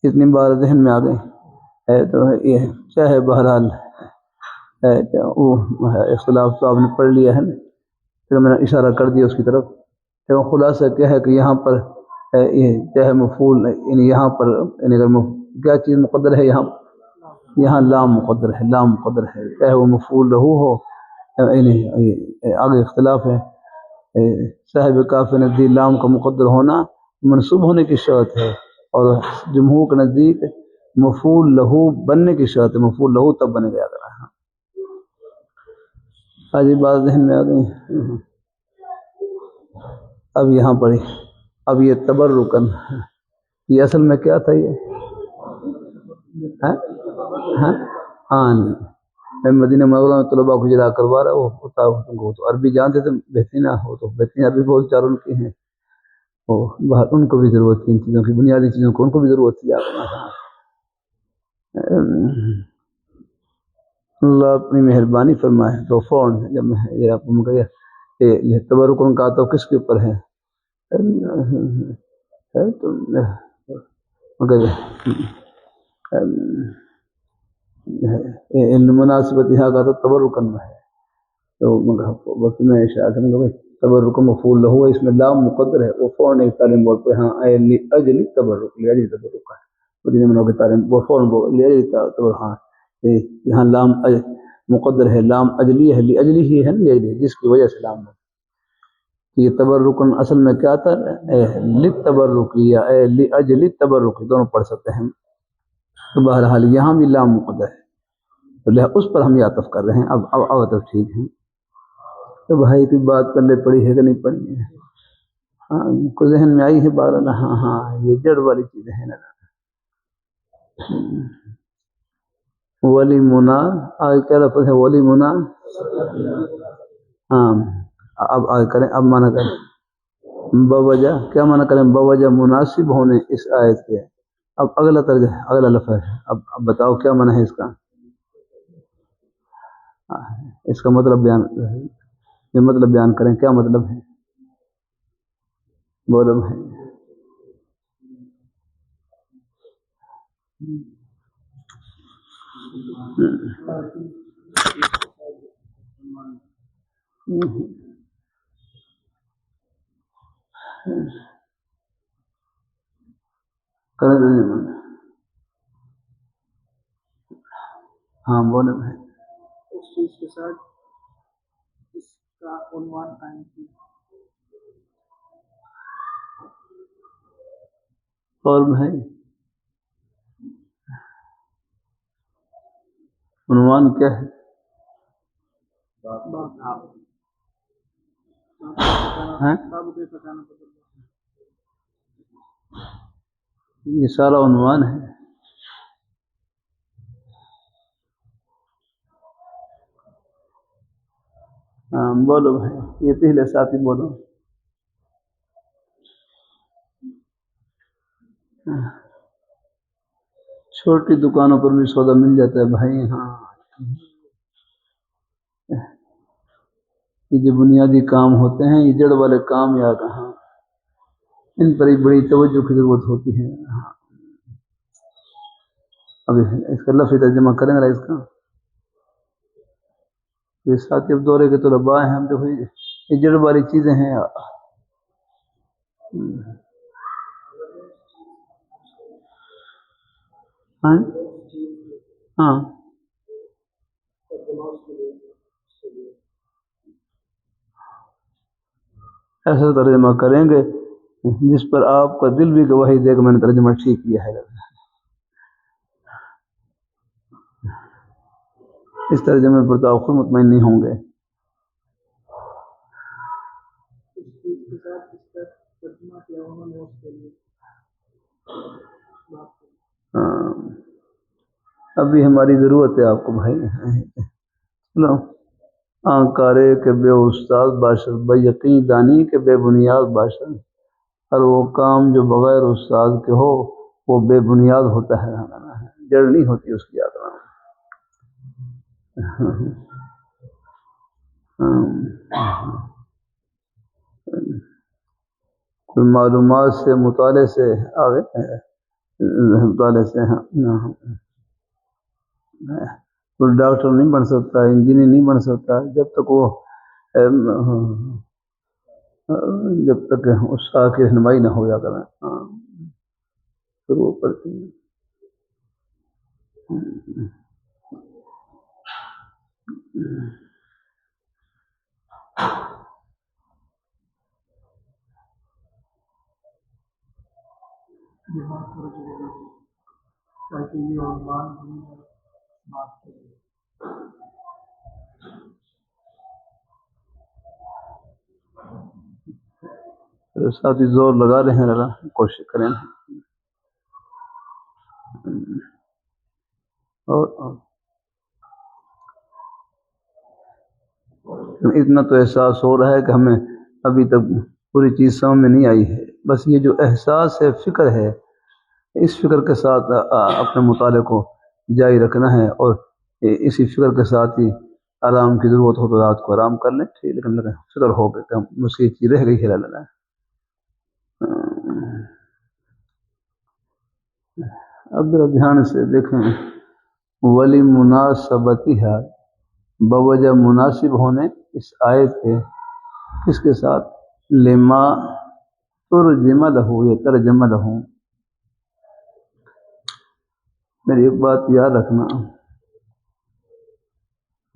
اتنی بار ذہن میں آ گئی تو یہ چاہے بہرحال اختلاف تو آپ نے پڑھ لیا ہے نا، پھر میں نے اشارہ کر دیا اس کی طرف۔ لیکن خلاصہ کیا ہے کہ یہاں پر یہ چاہے مفعول، یعنی یہاں پر یعنی اگر کیا چیز مقدر ہے، یہاں لام مقدر ہے، لام مقدر ہے، چاہے وہ مفعول لہو ہو، یعنی آگے اختلاف ہے۔ صاحب کافی نزدیک لام کا مقدر ہونا منصوب ہونے کی شرط ہے، اور جمہور کے نزدیک مفعول لہو بننے کی شرط ہے، مفعول لہو تب بنے گا۔ آج بات ذہن میں آ گئی۔ اب یہاں پر اب یہ تبرکن، یہ اصل میں کیا تھا؟ یہ میں مدینہ منورہ میں طلباء کو جرا کروا رہا، وہ تو عربی جانتے تھے بہترین، ہو تو بہترین عربی بول چار ان کی ہیں، ان کو بھی ضرورت تھی، ان چیزوں کی بنیادی چیزوں کو ان کو بھی ضرورت تھی۔ اللہ اپنی مہربانی فرمائے تو فوراً جب میں آپ کو گیا تبرکن کا تو کس کے اوپر ہے تو مگر مناسبت یہاں کا تو تبرکن میں ہے، تو مگر وقت میں اشارہ کریں گے تبرک مفعول لہو ہے، اس میں لام مقدر ہے، وہ فوراً ایک تعلیم بول پہ ہاں اجلی تبرک لاجلی تبرک کا مدینہ منو کی تعلیم وہ فوراً بول لاجلی تبرک، ہاں یہاں لام مقدر ہے، لام اجلی ہے، اجلی ہی ہے نا لاجلی جس کی وجہ سے لام ہے۔ یہ تبرکن اصل میں کیا تھا، للتبرک یا لاجل التبرک دونوں پڑھ سکتے ہیں، تو بہرحال یہاں بھی لام مقدر ہے تو اس پر ہم یہ عطف کر رہے ہیں۔ اب عطف ٹھیک ہے، تو بھائی کی بات پلے پڑی ہے کہ نہیں پڑی ہے؟ ہاں کو ذہن میں آئی ہے بات؟ ہاں ہاں یہ جڑ والی چیزیں ہیں نا۔ ولی منا آگے کیا لفظ ہے؟ ولی منا، ہاں اب آگے کریں، اب مانا کریں بوجہ، کیا مانا کریں؟ بوجہ مناسب ہونے اس آیت کے۔ اب اگلا ترجمہ، اگلا لفظ ہے، اب بتاؤ کیا مانا ہے اس کا؟ اس کا مطلب بیان، یہ مطلب بیان کریں، کیا مطلب ہے؟ بولو ہے کریں ترجمہ، ہاں بولو ہے
اس چیز کے ساتھ اس کا عنوان قائم کیا۔
اور بھائی عنوان کیا ہے؟ یہ سارا عنوان ہے۔ ہاں بولو بھائی، یہ پہلے ساتھی بولو۔ چھوٹی دکانوں پر بھی سودا مل جاتا ہے بھائی، ہاں یہ جو بنیادی کام ہوتے ہیں، یہ جڑ والے کام یا کہاں، ان پر ہی بڑی توجہ کی ضرورت ہوتی ہے۔ ہاں اب اس کا لفظ ترجمہ کریں گے اس کا، یہ ساتھی اب دورے کے طلباء ہیں، ہم دیکھو یہ جڑ والی چیزیں ہیں۔ ہاں ایسا ترجمہ کریں گے جس پر آپ کا دل بھی گواہی دے کہ میں نے ترجمہ ٹھیک کیا ہے۔ اس ترجمے پر تو آپ خود مطمئن نہیں ہوں گے۔
اس چیز کے ساتھ اس کا ترجمہ کیا انہوں نے اس کے لیے
ابھی ہماری ضرورت ہے آپ کو بھائی۔ چلو آنکارے کے بے استاد باشد، بے یقین دانی کے بے بنیاد باشد، ہر وہ کام جو بغیر استاد کے ہو وہ بے بنیاد ہوتا ہے، جڑ نہیں ہوتی اس کی یاد۔ معلومات سے، مطالعے سے آگے مطالعے سے کوئی ڈاکٹر نہیں بن سکتا، انجینئر نہیں بن سکتا جب تک وہ اس کی رہنمائی نہ ہو جا کر، پھر وہ پڑھتے ہیں۔
تاکہ یہ عنوان بات کرے۔
ساتھی زور لگا رہے ہیں، کوشش کریں۔ اور اتنا تو احساس ہو رہا ہے کہ ہمیں ابھی تک پوری چیز سمجھ میں نہیں آئی ہے، بس یہ جو احساس ہے، فکر ہے، اس فکر کے ساتھ اپنے مطالعے کو جاری رکھنا ہے، اور اسی فکر کے ساتھ ہی آرام کی ضرورت ہو تو رات کو آرام کر لیں ٹھیک، لیکن فکر ہو گئے کہ مسیح چیز رہ گئی ہے اللہ اب ذرا دھیان سے دیکھیں ولی مناسبتی ہے بوجہ مناسب ہونے اس آیت کے کس کے ساتھ لما ترجمہ لہو یا ترجمہ لہو. میری ایک بات یاد رکھنا،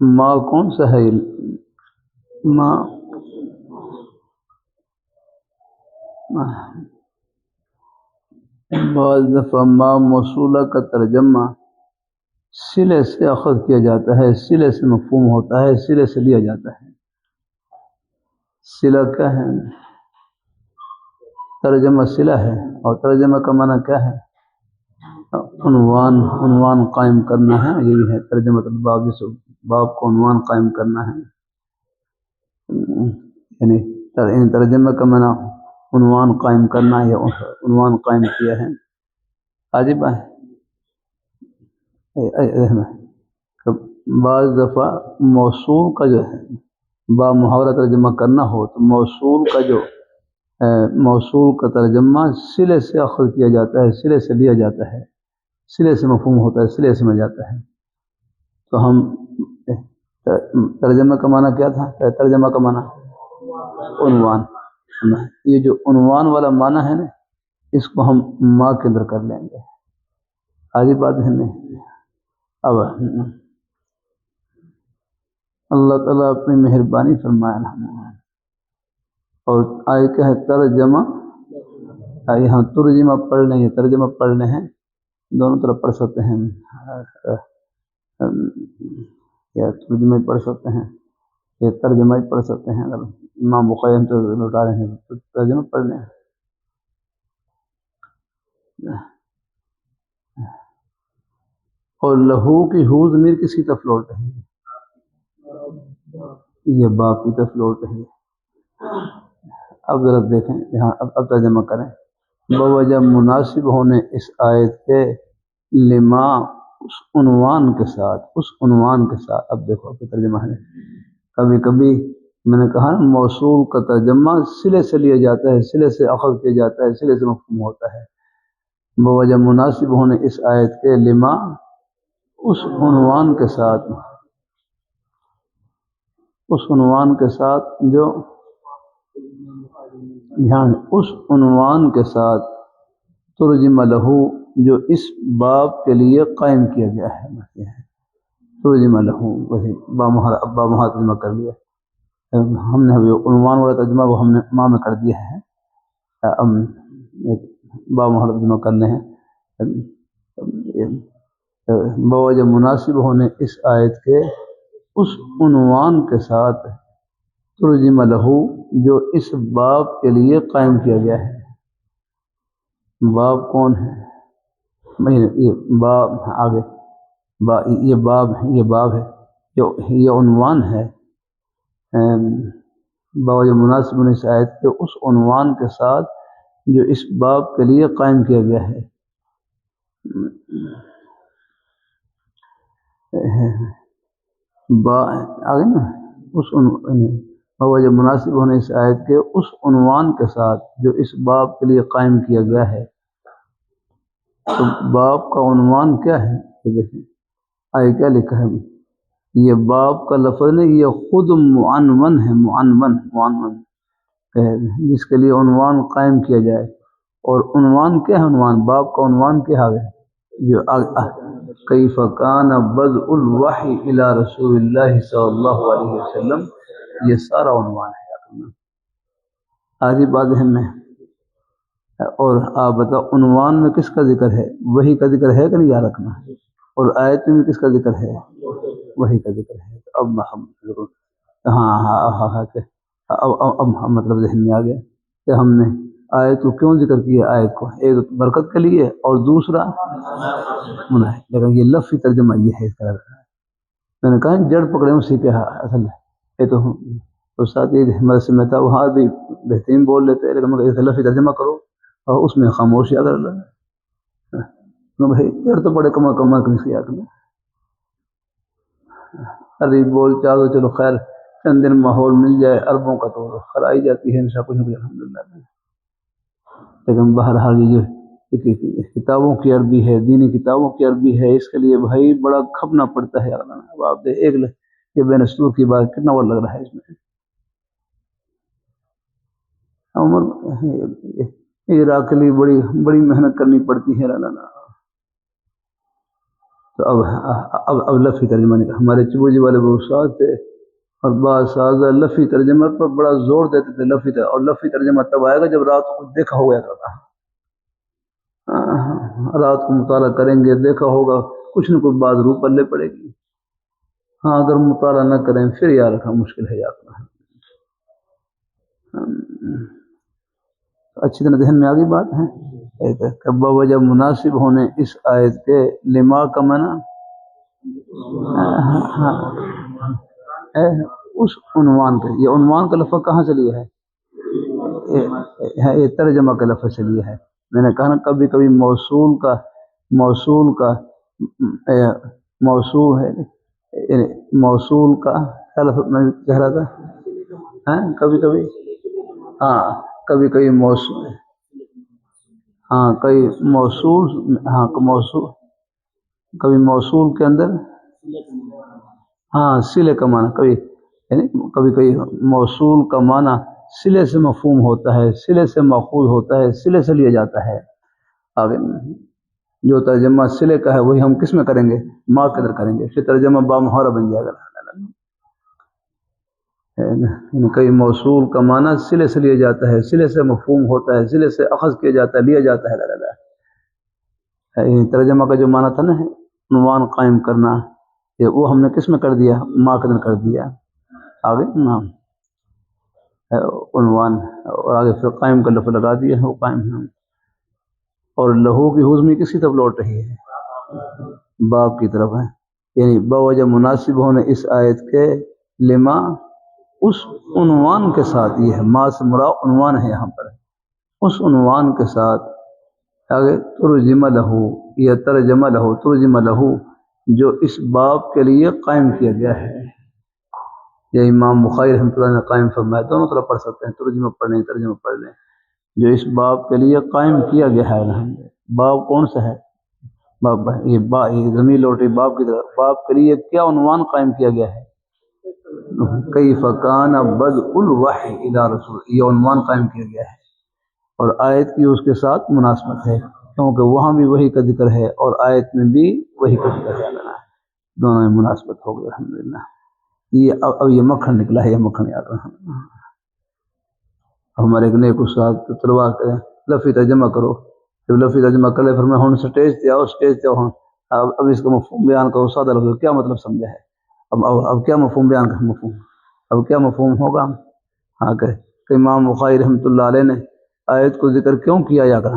ما کون سا ہے؟ ما بعض دفعہ ما موصولہ کا ترجمہ صلے سے اخذ کیا جاتا ہے، صلے سے مفہوم ہوتا ہے، صلے سے لیا جاتا ہے. صلہ کیا ہے؟ ترجمہ صلہ ہے، اور ترجمہ کا معنی کیا ہے؟ عنوان قائم کرنا ہے، یہی ہے ترجمہ الباب، جس باب کو عنوان قائم کرنا ہے. یعنی ترجمہ کا معنی عنوان قائم کرنا ہے، عنوان قائم کیا ہے. عجیب ہے بعض دفعہ موصول کا جو ہے با محاورہ ترجمہ کرنا ہو تو موصول کا جو موصول کا ترجمہ صلے سے اخذ کیا جاتا ہے، صلے سے لیا جاتا ہے، صلے سے مفہوم ہوتا ہے، صلے سے مل جاتا ہے. تو ہم ترجمہ کا معنی کیا تھا؟ ترجمہ کا معنی عنوان. یہ جو عنوان والا معنی ہے نا، اس کو ہم ما کے اندر کر لیں گے. آج بات ہے نہیں. اب اللہ تعالیٰ اپنی مہربانی فرمائے اور آئے کیا ہے ترجمہ، یہاں ترجمہ پڑھ لیں یا ترجمہ پڑھ لیں ہیں، دونوں طرف پڑھ سکتے ہیں، یا ترجمہ ہی پڑھ سکتے ہیں یا ترجمہ ہی پڑھ سکتے ہیں. اگر امام بخاری تو لوٹا رہے ہیں تو ترجمہ پڑھ لیں. اور لہو کی ہو ضمیر کس کی طرف لوٹ رہی ہے؟ یہ باپ کی طرف لوٹ رہی ہے. اب ذرا دیکھیں یہاں، اب ترجمہ کریں. بوجہ مناسب ہونے اس آیت کے لما، اس عنوان کے ساتھ، اس عنوان کے ساتھ. اب دیکھو ترجمہ ہے، کبھی کبھی میں نے کہا موصول کا ترجمہ صلے سے لیا جاتا ہے، صلے سے اخذ کیا جاتا ہے، صلے سے مفہوم ہوتا ہے. بوجہ مناسب ہونے اس آیت کے لما، اس عنوان کے ساتھ، اس عنوان کے ساتھ جو دھیان، اس عنوان کے ساتھ ترجمہ لہو جو اس باب کے لیے قائم کیا گیا ہے. ترجمہ لہو وہی بامہا ترجمہ کر لیا ہم نے. عنوان والا ترجمہ وہ ہم نے ماں میں کر دیا ہے، بامہا ترجمہ کرنے ہیں. بوجہ مناسب ہونے اس آیت کے اس عنوان کے ساتھ ترجمہ لہو جو اس باب کے لیے قائم کیا گیا ہے. باب کون ہے؟ یہ باب آگے یہ باب ہے، یہ باب ہے، یہ عنوان ہے. بوجہ مناسب ہونے اس آیت کے اس عنوان کے ساتھ جو اس باب کے لیے قائم کیا گیا ہے. آگے نا اس بوجہ مناسب ہونے اس آیت کے اس عنوان کے ساتھ جو اس باب کے لیے قائم کیا گیا ہے. تو باب کا عنوان کیا ہے؟ دیکھیں آئے کیا لکھا ہے. یہ باب کا لفظ نہیں، یہ خود معنون ہے، معنون جس کے لیے عنوان قائم کیا جائے. اور عنوان کیا ہے؟ عنوان باب کا عنوان کیا ہے؟ جو کیف کان بدء الوحی الی رسول اللہ صلی اللہ علیہ وسلم، یہ سارا عنوان ہے. آج بات ہے میں. اور آپ بتاؤ عنوان میں کس کا ذکر ہے؟ وہی کا ذکر ہے کہ نہیں؟ یاد رکھنا. اور آیت میں کس کا ذکر ہے؟ وہی کا ذکر ہے. تو اب ہم اب مطلب ذہن میں آ گیا کہ ہم نے آیت کو کیوں ذکر کیا. آیت کو ایک برکت کے لیے اور دوسرا منع ہے. لیکن یہ لفظی ترجمہ یہ ہے. اس طرح میں نے کہا جڑ پکڑے اسی کے اصل ہے. یہ تو ساتھ ہی مدرسے میں تھا، وہاں بھی بہترین بول لیتے، لیکن میں لفظی ترجمہ کرو اور اس میں خاموشی اگر بھائی جڑ تو پڑے کم کم کسی آدمی. ابھی بول چال تو چلو خیر چند دن ماحول مل جائے، عربوں کا تو خرائی جاتی ہے انشاء کچھ نہ کچھ الحمدللہ، لیکن بہرحال یہ جو کتابوں کی عربی ہے، دینی کتابوں کی عربی ہے، اس کے لیے بھائی بڑا کھپنا پڑتا ہے۔ اب آپ دے ایک یہ بین اسطور کی بات کتنا وقت لگ رہا ہے اس میں، عمر عراق کے لیے بڑی محنت کرنی پڑتی ہے۔ تو اب لفظی ترجمہ نہیں، ہمارے چبوجی والے وہ استاد تھے اور بعض ساز لفظی ترجمہ پر بڑا زور دیتے تھے، لفظی ترجمہ، اور لفظی ترجمہ تب آئے گا جب رات کو کچھ دیکھا ہو گیا تھا، رات کو مطالعہ کریں گے، دیکھا ہوگا کچھ نہ کچھ بات روح پلے پڑے گی۔ ہاں اگر مطالعہ نہ کریں پھر یاد رکھنا مشکل ہے یاد رکھنا۔ اچھی طرح ذہن میں آگئی بات ہے۔ بوجہ مناسب ہونے اس آیت کے لما کا معنی اس عنوان کے، یہ عنوان کا لفظ کہاں سے لیا ہے؟ یہ ترجمہ کا لفظ سے لیا ہے۔ میں نے کہا نا کبھی کبھی موصول کا موصول ہے، موصول کا کیا لفظ میں کہہ رہا تھا، کبھی کبھی کبھی کبھی موصول، کئی موصول، موصول کبھی موصول کے اندر صلے کا معنی، کبھی کبھی موصول کا معنی صلے سے مفہوم ہوتا ہے، صلے سے ماخوذ ہوتا ہے، صلے سے لیا جاتا ہے۔ آگے جو ترجمہ صلے کا ہے وہی ہم کس میں کریں گے؟ ما کے اندر کریں گے، پھر ترجمہ با محاورہ بن جائے گا۔ کئی موصول کا معنی صلے سے لیا جاتا ہے، صلے سے مفہوم ہوتا ہے، صلے سے اخذ کیا جاتا ہے، لیا جاتا ہے۔ ترجمہ کا جو معنی تھا نا عنوان قائم کرنا، وہ ہم نے کس میں کر دیا؟ ما کے اندر کر دیا۔ آگے عنوان اور آگے پھر قائم کا لفظ لگا دیا ہے، وہ قائم ہے۔ اور لہو کی حزمی کس کی طرف لوٹ رہی ہے؟ باب کی طرف ہے، یعنی بوجہ مناسب ہونے اس آیت کے لما اس عنوان کے ساتھ، یہ ہے ما سے مراد عنوان ہے یہاں پر، اس عنوان کے ساتھ آگے ترجمہ لہو یا ترجمہ لہو، ترجمہ لہو جو اس باب کے لیے قائم کیا گیا ہے۔ یہ امام بخاری رحمۃ اللہ نے قائم فرمایا، دونوں طرف پڑھ سکتے ہیں، ترجمہ پڑھ لیں ترجمہ پڑھ لیں، جو اس باب کے لیے قائم کیا گیا ہے۔ باب کون سا ہے؟ باب یہ ضمیر لوٹی باب کی طرف، باب کے لیے کیا عنوان قائم کیا گیا ہے؟ کیف کان بدء الوحی الی رسول، یہ عنوان قائم کیا گیا ہے، اور آیت کی اس کے ساتھ مناسبت ہے، کیونکہ وہاں بھی وہی کا ذکر ہے اور آیت میں بھی وہی کا ذکر ہے، دونوں میں مناسبت ہو گئی الحمدللہ۔ یہ اب یہ مکھن نکلا ہے، یہ مکھن یاد رکھنا۔ ہمارے ایک نیک استاد طلباء کریں لفظی ترجمہ کرو، جب لفظی ترجمہ کر لے پھر میں ہوں سٹیج پہ آؤ، سٹیج پہ ہوں اب اس کا مفہوم بیان کرو، سادہ لفظ کیا مطلب سمجھا ہے، اب کیا مفہوم بیان کر، مفہوم اب کیا مفہوم ہوگا؟ کہ امام بخاری رحمۃ اللہ علیہ نے آیت کو ذکر کیوں کیا، یا کر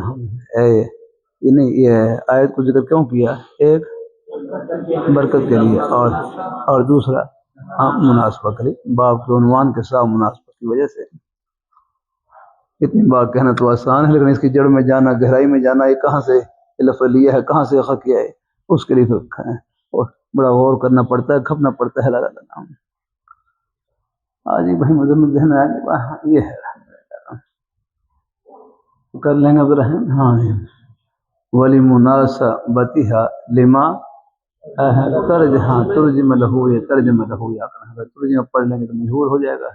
یہ آیت کو ذکر کیوں کیا؟ ایک برکت کے لیے اور دوسرا مناسبت کے لیے، باب کے عنوان کے ساتھ مناسبت کی وجہ سے۔ اتنی بات کہنا تو آسان ہے، لیکن اس کی جڑ میں جانا، گہرائی میں جانا، یہ کہاں سے لفظ لیا ہے، کہاں سے خط کیا ہے، اس کے لیے بڑا غور کرنا پڑتا ہے، کھپنا پڑتا ہے۔ آج ہی بھائی مجھے ذہن میں یہ ہے کر لیں گے ابراہیم۔ ولی مناسبتها لما ترجمہ لہو، یہ ترجمہ لہو یا کرنا، ترجمہ پڑھ لیں گے تو مشہور ہو جائے گا،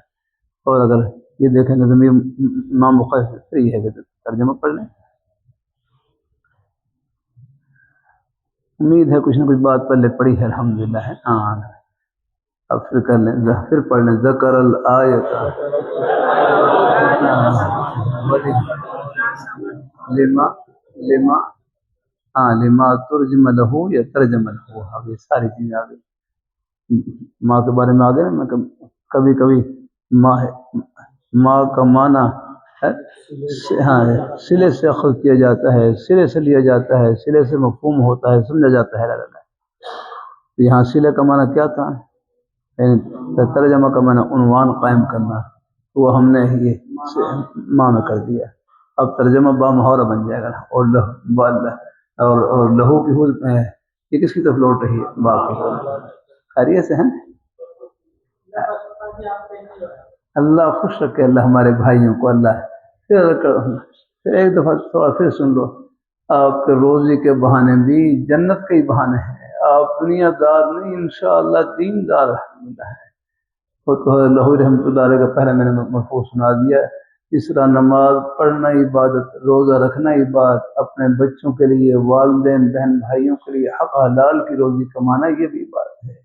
اور اگر یہ دیکھیں گے ضمیر امام بخاری سے یہ ہے کہ ترجمہ پڑھ لیں۔ امید ہے کچھ نہ کچھ بات پہلے پڑھی ہے الحمدللہ ہے۔ اب پھر کر لیں، پھر پڑھ لیں ذکر الآیت لما ترجمہ لہو یا ترجمہ لہو، اب یہ ساری چیزیں آ گئی۔ ماں کے بارے میں آ گئے نا، کبھی کبھی ماں کا معنی صلے سے اخذ کیا جاتا ہے، صلے سے لیا جاتا ہے، صلے سے مفہوم ہوتا ہے، سمجھا جاتا ہے۔ یہاں صلے کا معنی کیا تھا؟ ترجمہ کا معنی عنوان قائم کرنا، وہ ہم نے یہ ماں میں کر دیا، اب ترجمہ با محاورہ بن جائے گا۔ اور لہو کی حد یہ کس کی طرف لوٹ رہی ہے؟ باپ کی طرف۔ خیریت سے ہیں؟ اللہ خوش رکھے، اللہ ہمارے بھائیوں کو، اللہ پھر ایک دفعہ تھوڑا پھر سن لو، آپ کے روزی کے بہانے بھی جنت کے ہی بہانے ہیں، آپ دنیا دار نہیں، انشاءاللہ دین دار الحمدللہ ہے۔ لہوری رحمۃ اللہ علیہ کا پہلے میں نے محفوظ سنا دیا ہے، اس طرح نماز پڑھنا عبادت، روزہ رکھنا عبادت، اپنے بچوں کے لیے، والدین بہن بھائیوں کے لیے حق حلال کی روزی کمانا یہ بھی عبادت ہے۔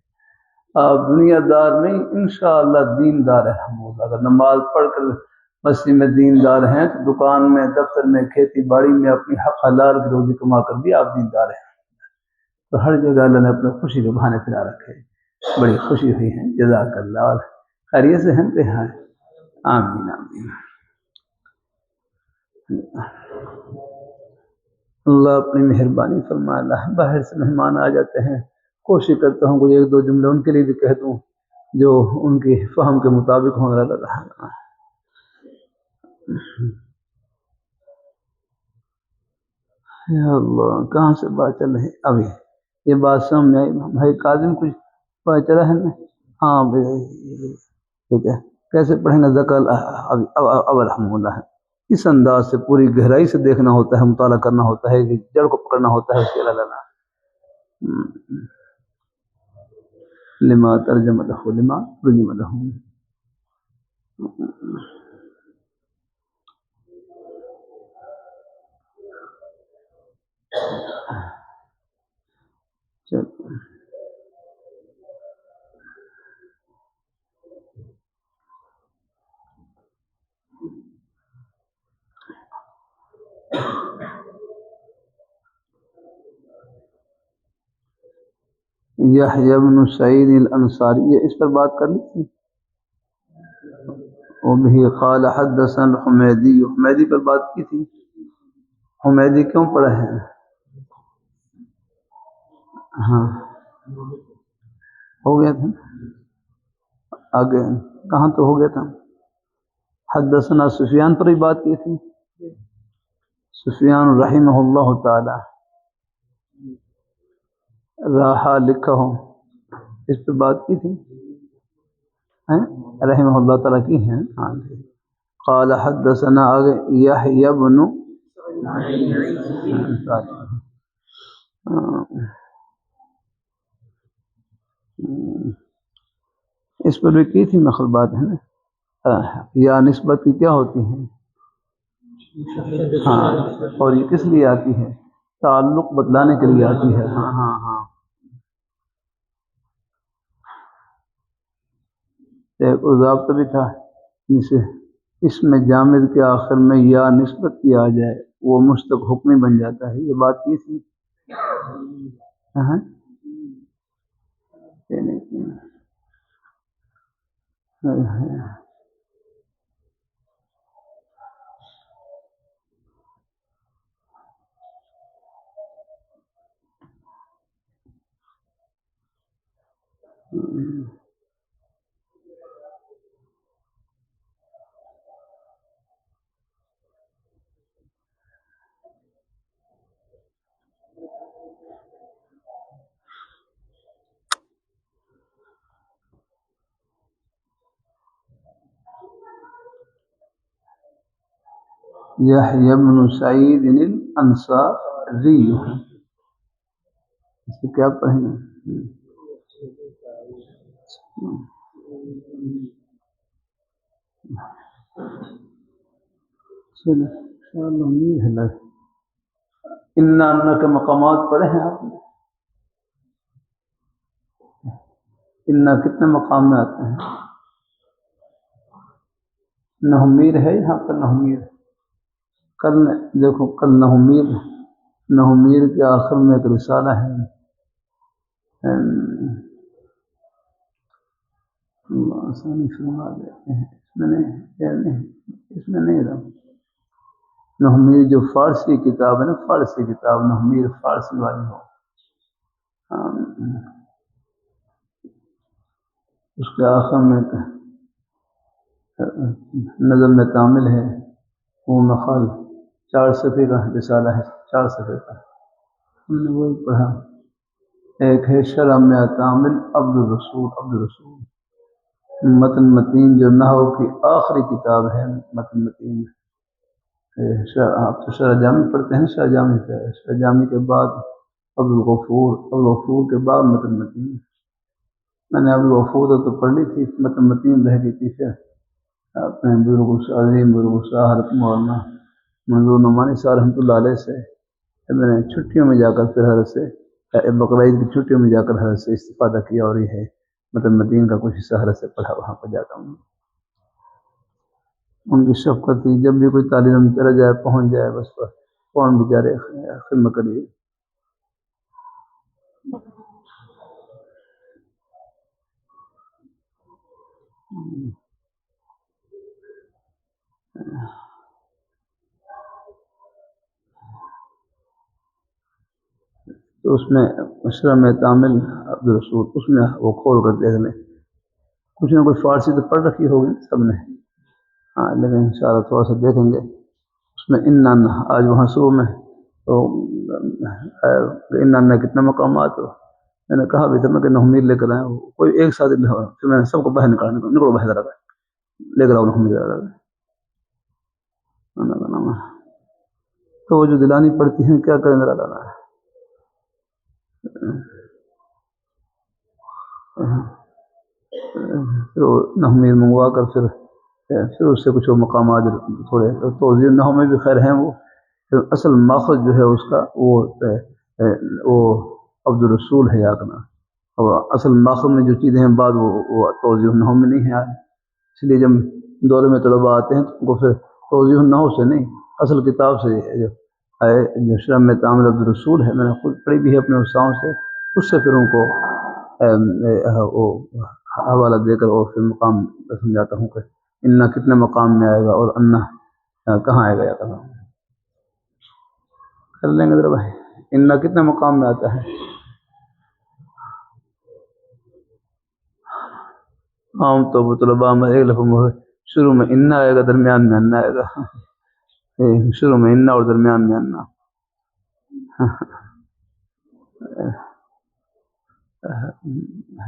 آپ دنیا دار نہیں، انشاءاللہ دین دار ہے ہم۔ اگر نماز پڑھ کر مسجد میں دین دار ہیں تو دکان میں، دفتر میں، کھیتی باڑی میں اپنی حق حلال کی روزی کما کر بھی آپ دین دار ہیں۔ تو ہر جگہ اللہ نے اپنے خوشی کے بہانے پھیلا رکھے، بڑی خوشی ہوئی ہے، جزاک اللہ خیریت سے ہیں پہ ہیں، آمین آمین۔ اللہ اپنی مہربانی فرما، اللہ باہر سے مہمان آ جاتے ہیں، کوشش کرتا ہوں کوئی ایک دو جملے ان کے لیے بھی کہہ دوں جو ان کی فہم کے مطابق ہونے لگا ہے۔ یا اللہ کہاں سے بات چل رہی؟ ابھی یہ بات سمجھ آئی بھائی کاظم، کچھ پتہ چلا ہے نا؟ ہاں ٹھیک ہے، کیسے پڑھیں گے زکل اب الحمدللہ ہے، اس انداز سے پوری گہرائی سے دیکھنا ہوتا ہے، مطالعہ کرنا ہوتا ہے، کہ جڑ کو پکڑنا ہوتا ہے اس کے علاوہ لما ترجمہ له لما ترجمہ له۔ یحییٰ بن سعید الانصاری، یہ اس پر بات کر لی تھی، وبہ قال حدثنا حمیدی، حمیدی پر بات کی تھی۔ حمیدی کیوں پڑھا ہے؟ ہاں ہو گیا تھا آگے، کہاں تو ہو گیا تھا، حدثنا سفیان پر ہی بات کی تھی، سفیان رحمہ اللہ تعالی، راہا لکھا ہو، اس پہ بات کی تھی، رحمہ اللہ تعالیٰ کی ہے۔ ہاں قال حدثنا آگے یحییٰ بن، اس پر بھی کی تھی نقل بات ہے نا، یا نسبت کی کیا ہوتی ہے؟ ہاں، اور یہ کس لیے آتی ہے؟ تعلق بتلانے کے لیے آتی ہے۔ ہاں ہاں ہاں، ایک ضابطہ بھی تھا جسے اس میں جامد کے آخر میں یا نسبت کی آ جائے وہ مشتق حکمی بن جاتا ہے، یہ بات کی تھی۔ ہاں یحییٰ بن سعید الانصاری، اس سے کیا پڑھیں گے؟ چلو انشاءاللہ امید ہے لگ انا کے مقامات پڑھے ہیں آپ نے؟ انا کتنے مقام میں آتے ہیں؟ نحمیر ہے یہاں پر، نحمیر کل دیکھو، کل نحمیر کے آخر میں ایک رسالہ ہے، اللہ آسانی فرما دیتے ہیں، اس میں نہیں رہا نحمیر جو فارسی کتاب ہے نا، فارسی کتاب نحمیر فارسی والی ہو، اس کے آخر میں نظم میں کامل ہے، وہ مخال 4 صفحے کا رسالہ ہے، 4 صفحے کا، ہم نے وہی پڑھا۔ ایک ہے شرح میں کامل عبد الرسول، متن متین جو نحو کی آخری کتاب ہے متن متین. آپ تو شرح جامی پڑھتے ہیں، شرح جامی سے شرح جامی کے بعد عبدالغفور کے بعد متن متین. میں نے عبدالغفور تو پڑھ لی تھی، متن متین رہ گئی تھی. پھر اپنے بزرگ عظیم بزرگ حضرت مولانا منظور نعمانی صاحب رحمۃ اللہ علیہ سے میں نے چھٹیوں میں جا کر پھر حضرت سے بقرعید کی چھٹیوں میں جا کر حضرت سے استفادہ کیا، اور یہ ہے متن مدین کا کچھ حصہ حضرت سے پڑھا. وہاں پر جاتا ہوں، ان کی شفقت تھی، جب بھی کوئی تعلیم چلا جائے پہنچ جائے بس کون بیچارے خدمت کریے. تو اس میں مشرہ میں تعمل عبدالرسول اس میں وہ کھول کر دیکھ لیں. کچھ نہ کچھ فارسی تو پڑھ رکھی ہوگی سب نے، ہاں، لیکن انشاءاللہ تھوڑا سا دیکھیں گے. اس میں انن آج وہاں صبح میں تو انن میں کتنے مقامات ہو، میں نے کہا بھی تھا میں کہ نحمید لے کر آئے، کوئی ایک ساتھ پھر میں نے سب کو باہر نکلو باہر رہا لے کر آؤ نحمید تو وہ جو دلانی پڑتی ہیں کیا کریں ذرا لانا ہے. پھر نحمید منگوا کر پھر اس سے کچھ مقامات تھوڑے توضیح نحو میں بھی خیر ہیں. وہ پھر اصل ماخذ جو ہے اس کا وہ عبدالرسول ہے یا کرنا، اور اصل ماخذ میں جو چیزیں ہیں بعد وہ توضیح نحو میں نہیں ہے. اس لیے جب دورے میں طلباء آتے ہیں تو ان کو پھر توضیح نحو سے نہیں اصل کتاب سے جو شرح میں تعمل عبدالرسول ہے، میں نے خود پڑھی بھی ہے اپنے استاذوں سے، اس سے پھر ان کو وہ حوالہ دے کر اور پھر مقام سمجھاتا ہوں کہ انا کتنے مقام میں آئے گا اور انا کہاں آئے گا یا کہاں. کر لیں گے ذرا بھائی، انا کتنے مقام میں آتا ہے. عام تو طلباء میں ایک لفظ شروع میں انا آئے گا درمیان میں انا آئے گا، شروع میں انا اور درمیان میں انا.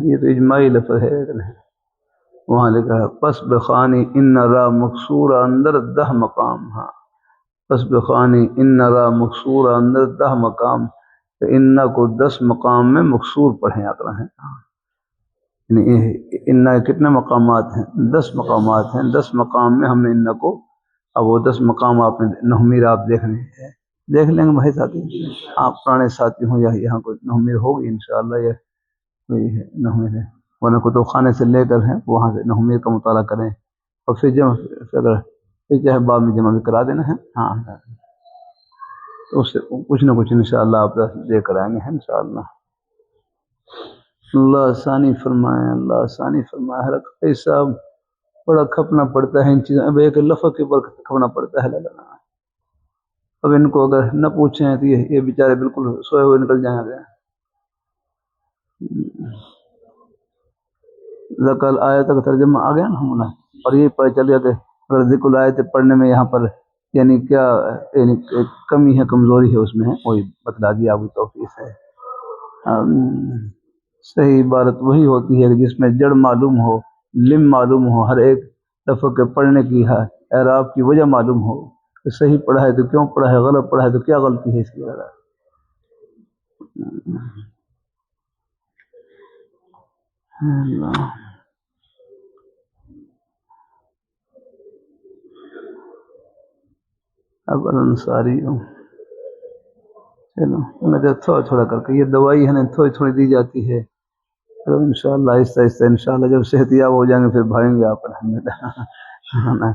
یہ تو اجماعی لفظ ہے. وہاں لکھا ہے پس بخانی ان را مقصور اندر 10 مقام. ہاں، پس بخانی ان را مقصور اندر 10 مقام، تو ان کو 10 مقام میں مقصور پڑھیں اقرا ہیں. یعنی ان کتنے مقامات ہیں؟ 10 مقامات ہیں. 10 مقام میں ہم نے ان کو، اب وہ 10 مقام آپ نے نحمیر آپ دیکھنے ہیں، دیکھ لیں گے بھائی ساتھی. آپ پرانے ساتھی ہوں یا یہاں کوئی نحمیر ہوگی انشاءاللہ، یہ کوئی نحمیر ہے ورنہ کتب خانے سے لے کر ہیں وہاں سے نحمیر کا مطالعہ کریں، اور پھر اگر چاہے بعد میں جمع بھی کرا دینا ہے. ہاں، تو اس سے کچھ نہ کچھ انشاءاللہ آپ دے کر آئیں گے انشاءاللہ. اللہ آسانی فرمائے، اللہ آسانی فرمائے. ہر ایسا بڑا کھپنا پڑتا ہے ان چیزوں، اب ایک لفظ کے اوپر کھپنا پڑتا ہے. اب ان کو اگر نہ پوچھیں تو یہ بیچارے بالکل سوئے ہوئے نکل جائیں گے. لکل آیت کا ترجمہ آ گیا نا ہمارا، اور یہ پتہ چل گیا کہ اگر ذکر آیت پڑھنے میں یہاں پر یعنی کیا یعنی کمی ہے کمزوری ہے اس میں ہے، وہی بتلا دیا. ابھی توفیق ہے. صحیح عبارت وہی ہوتی ہے کہ جس میں جڑ معلوم ہو، لم معلوم ہو، ہر ایک لفظ کے پڑھنے کی اعراب کی وجہ معلوم ہو کہ صحیح پڑھا ہے تو کیوں پڑھا ہے، غلط پڑھا ہے تو کیا غلطی ہے اس کی وجہ. اب انصاری ہوں، چلو میں تو تھوڑا تھوڑا کر کے یہ دوائی ہے نا تھوڑی تھوڑی دی جاتی ہے. چلو انشاءاللہ آہستہ آہستہ انشاءاللہ جب صحت یاب ہو جائیں گے پھر بھائیں گے آپ الحمدللہ.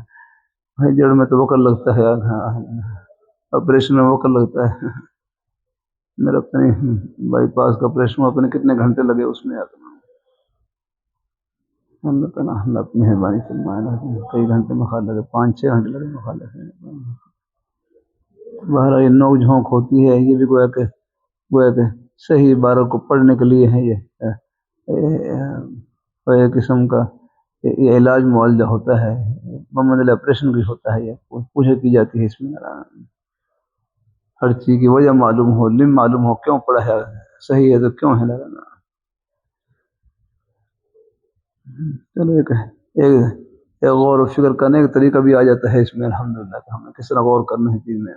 بھائی جڑ میں تو وقت لگتا ہے، آپریشن میں وقت لگتا ہے. میرا اپنے بائی پاس کا آپریشن اپنے کتنے گھنٹے لگے اس میں آتا. اللہ تعالیٰ اللہ اپنی مہربانی فرمائے، کئی گھنٹے مخال لگے، 5-6 گھنٹے لگے مخال لگے. بہرحال یہ نوک جھونک ہوتی ہے، یہ بھی گویا کہ صحیح عبارت کو پڑھنے کے لیے ہے. یہ قسم کا یہ علاج معالجہ ہوتا ہے، محمد آپریشن بھی ہوتا ہے. یہ پوچھے کی جاتی ہے اس میں ہر چیز کی وجہ معلوم ہو، لم معلوم ہو، کیوں پڑھا ہے، صحیح ہے تو کیوں ہے لگانا. چلو ایک غور و فکر کرنے کا طریقہ بھی آ جاتا ہے اس میں الحمدللہ کہ ہمیں کس طرح غور کرنا ہے چیز میں.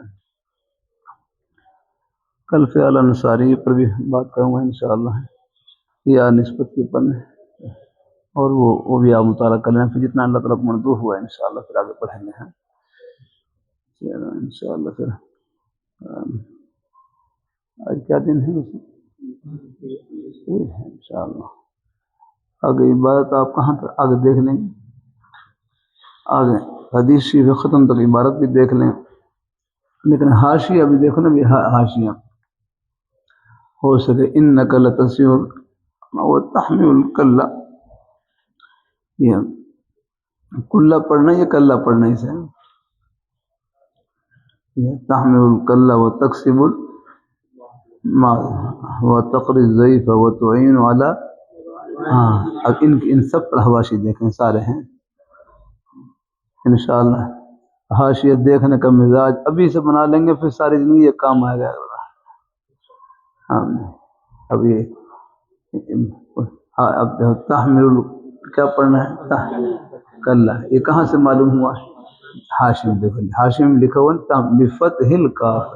کل فعل انصاری پر بھی بات کروں گا انشاءاللہ یا نسبت کے اوپر اور وہ بھی آپ مطالعہ کر لیں پھر جتنا اللہ تعالیٰ کو منظور ہوا انشاءاللہ پھر آگے پڑھیں گے. چلو انشاءاللہ پھر آج کیا دن ہے انشاءاللہ. آگے عبارت آپ کہاں تک آگے دیکھ لیں گے, آگے حدیث شریف ختم تک عبارت بھی دیکھ لیں, لیکن حاشیہ بھی دیکھو نا بھی حاشیہ ہو سکے انک لتسیع وتحمل الکلہ, یہ کلہ پڑھنا یہ کلہ پڑھنا اسے یہ تحمل الکلہ وتکسب المال وتقری الضعیف وتعین علی. ہاں اب ان سب پر حواشی دیکھیں سارے ہیں انشاءاللہ. حاشیہ دیکھنے کا مزاج ابھی سے بنا لیں گے پھر ساری زندگی یہ کام آئے گا. اب یہ اب تحمل کیا پڑھنا ہے کلہ, یہ کہاں سے معلوم ہوا؟ حاشیہ دیکھو حاشیہ میں لکھا ہوا بفتح الکاف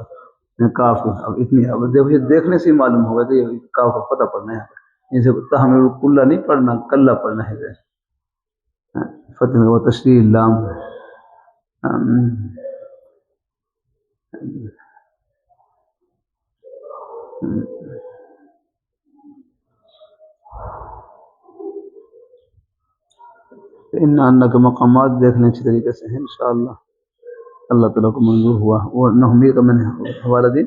کاف. اب اتنی اب دیکھو یہ دیکھنے سے ہی معلوم ہوگا کہ یہ کاف کا پتہ پڑھنا ہے. اسے تحمل الکلہ نہیں پڑھنا کلہ پڑھنا ہے. فتح و تشریح لام ان کے مقامات دیکھ لیں اچھی طریقے سے ہیں انشاءاللہ. اللہ تعالیٰ کو منظور ہوا. اور نحمیر کا میں نے حوالہ دی,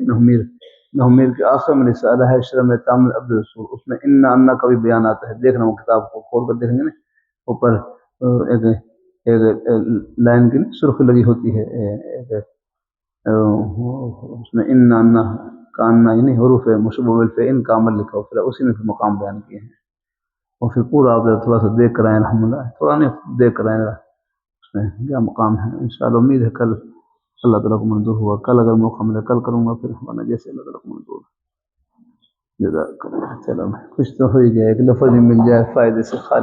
نحمیر کے آخر میں رسالہ ہے شرم تامل عبد الرسول, اس میں ان کا بھی بیان آتا ہے. دیکھنا وہ کتاب کو کھول کر دیکھیں گے نا اوپر ایک لائن کی سرخ لگی ہوتی ہے اس میں ان کا یعنی حروف مشبوہ بالفعل کا عمل لکھا ہو, پھر اسی میں مقام بیان کیے ہیں. اور پھر پورا آپ تھوڑا سا دیکھ کر آئیں الحمدللہ, تھوڑا نہیں دیکھ کر آئیں اس میں کیا مقام ہے انشاءاللہ. امید ہے کل اللہ تعالیٰ کو منظور ہوا. کل اگر موقع ملے کل کروں گا, پھر ورنہ جیسے اللہ تعالیٰ کو منظور جزاک اللہ. چلو کچھ تو ہو ہی گیا, ایک لفظ ہی مل جائے فائدے سے خالی.